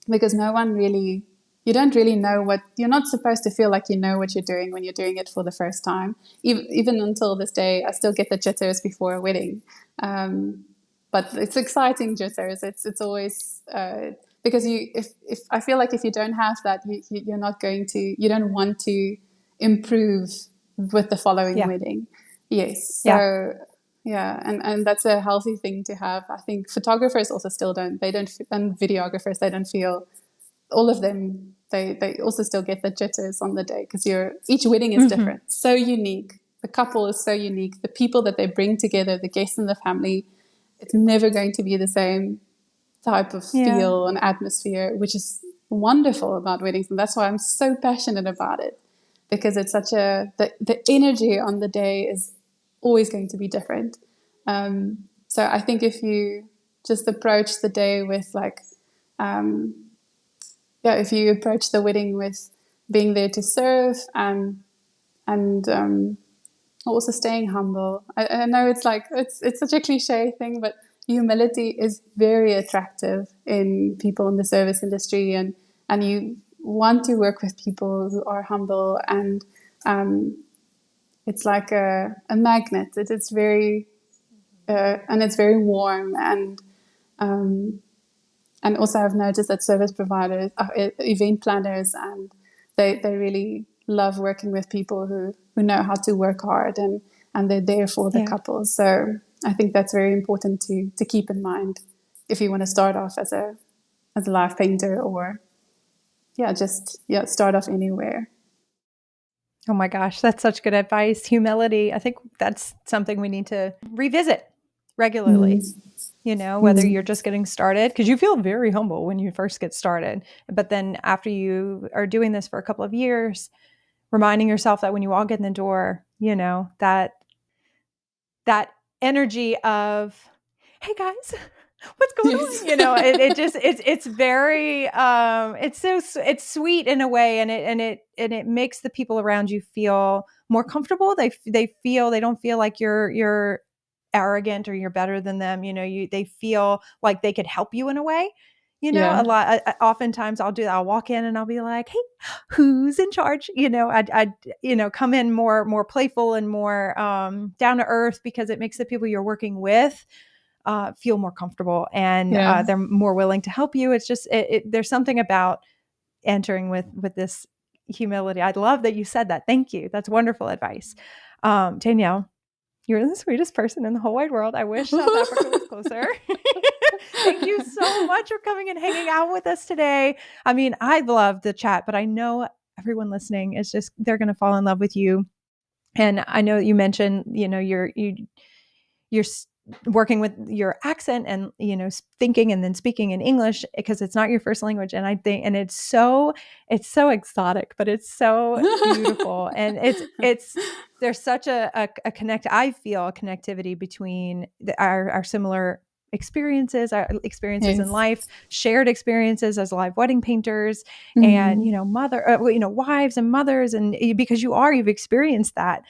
Because you don't really know you're not supposed to feel like you know what you're doing when you're doing it for the first time. Even until this day, I still get the jitters before a wedding. But it's exciting jitters. It's always because if I feel like if you don't have that, you don't want to improve with the following wedding. Yes. So Yeah, and that's a healthy thing to have. I think photographers also still don't, and videographers, they don't feel, all of them, they also still get the jitters on the day, because each wedding is different, so unique. The couple is so unique. The people that they bring together, the guests and the family, it's never going to be the same type of feel and atmosphere, which is wonderful about weddings. And that's why I'm so passionate about it, because it's such the energy on the day is always going to be different. So I think if you just approach the day with if you approach the wedding with being there to serve, and also staying humble. I know it's such a cliche thing, but humility is very attractive in people in the service industry, and you want to work with people who are humble, and it's like a magnet. It's very and it's very warm, and also I've noticed that service providers, event planners, and they really love working with people who know how to work hard, and they're there for the couple. So I think that's very important to keep in mind if you want to start off as a live painter, or start off anywhere. Oh my gosh, that's such good advice. Humility. I think that's something we need to revisit regularly. Whether you're just getting started, because you feel very humble when you first get started. But then after you are doing this for a couple of years, reminding yourself that when you walk in the door, that energy of, hey guys, what's going on? It's very, it's sweet in a way. And it makes the people around you feel more comfortable. They don't feel like you're arrogant or you're better than them. They feel like they could help you in a way. A lot. Oftentimes I'll walk in and I'll be like, "Hey, who's in charge?" I'd come in more playful and more down to earth, because it makes the people you're working with feel more comfortable, and they're more willing to help you. It's just there's something about entering with this humility. I love that you said that. Thank you. That's wonderful advice, Danielle. You're the sweetest person in the whole wide world. I wish South Africa was closer. Thank you so much for coming and hanging out with us today. I mean, I love the chat, but I know everyone listening is they're going to fall in love with you. And I know that you mentioned, you're working with your accent and, thinking and then speaking in English, because it's not your first language. And I think, and it's so exotic, but it's so beautiful. And there's such a I feel a connectivity between our similar experiences, our experiences in life, shared experiences as live wedding painters, and wives and mothers, and because you've experienced that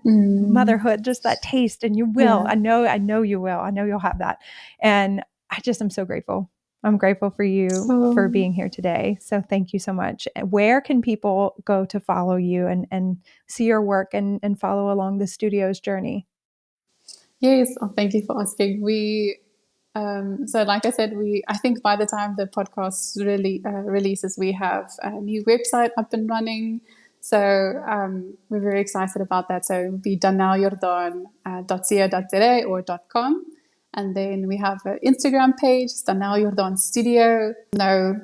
motherhood, just that taste, and you will. I know you will. I know you'll have that, and I'm so grateful. I'm grateful for you for being here today. So thank you so much. Where can people go to follow you and see your work and follow along the studio's journey? Yes, thank you for asking. So like I said, I think by the time the podcast really releases, we have a new website up and running. So we're very excited about that. So it would be daniellejordaan.co.za or .com. And then we have an Instagram page, Danielle Jordaan Studio. No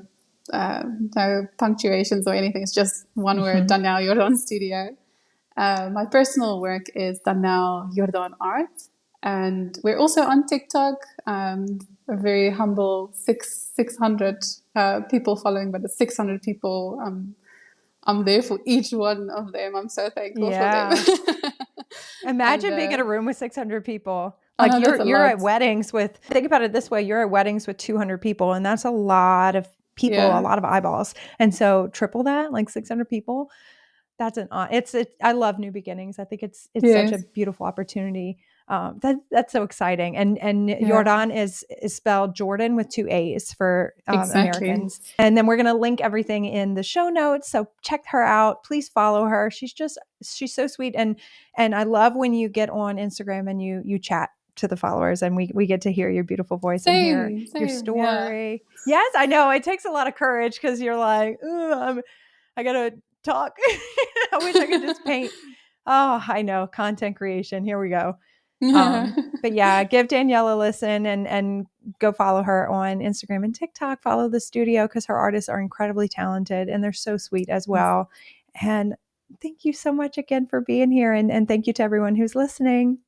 punctuations or anything. It's just one word, Danielle Jordaan Studio. My personal work is Danielle Jordaan Art. And we're also on TikTok, a very humble 600 people following, but the 600 people, I'm there for each one of them. I'm so thankful for them. Imagine being in a room with 600 people. Like you're at weddings think about it this way, you're at weddings with 200 people, and that's a lot of people, a lot of eyeballs. And so triple that, like 600 people. I love new beginnings. I think it's such a beautiful opportunity. That's so exciting. And Jordaan is spelled Jordan with 2 A's for Americans. And then we're going to link everything in the show notes. So check her out. Please follow her. She's so sweet. And I love when you get on Instagram and you chat to the followers, and we get to hear your beautiful voice and hear your story. Yeah. Yes, I know. It takes a lot of courage, because you're like, I got to talk. I wish I could just paint. Oh, I know. Content creation. Here we go. But yeah, give Danielle a listen and go follow her on Instagram and TikTok. Follow the studio because her artists are incredibly talented and they're so sweet as well. And thank you so much again for being here. And thank you to everyone who's listening.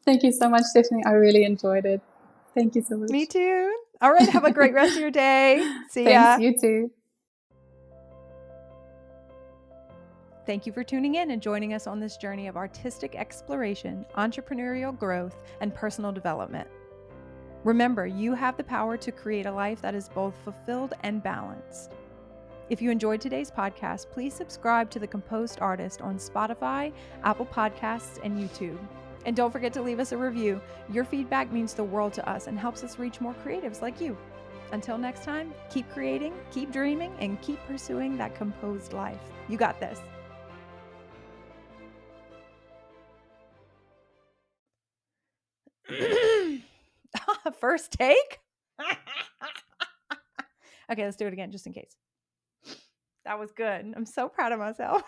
Thank you so much, Stephanie. I really enjoyed it. Thank you so much. Me too. All right. Have a great rest of your day. See ya. Thanks, you too. Thank you for tuning in and joining us on this journey of artistic exploration, entrepreneurial growth, and personal development. Remember, you have the power to create a life that is both fulfilled and balanced. If you enjoyed today's podcast, please subscribe to The Composed Artist on Spotify, Apple Podcasts, and YouTube. And don't forget to leave us a review. Your feedback means the world to us and helps us reach more creatives like you. Until next time, keep creating, keep dreaming, and keep pursuing that composed life. You got this. First take? Okay, let's do it again just in case. That was good. I'm so proud of myself.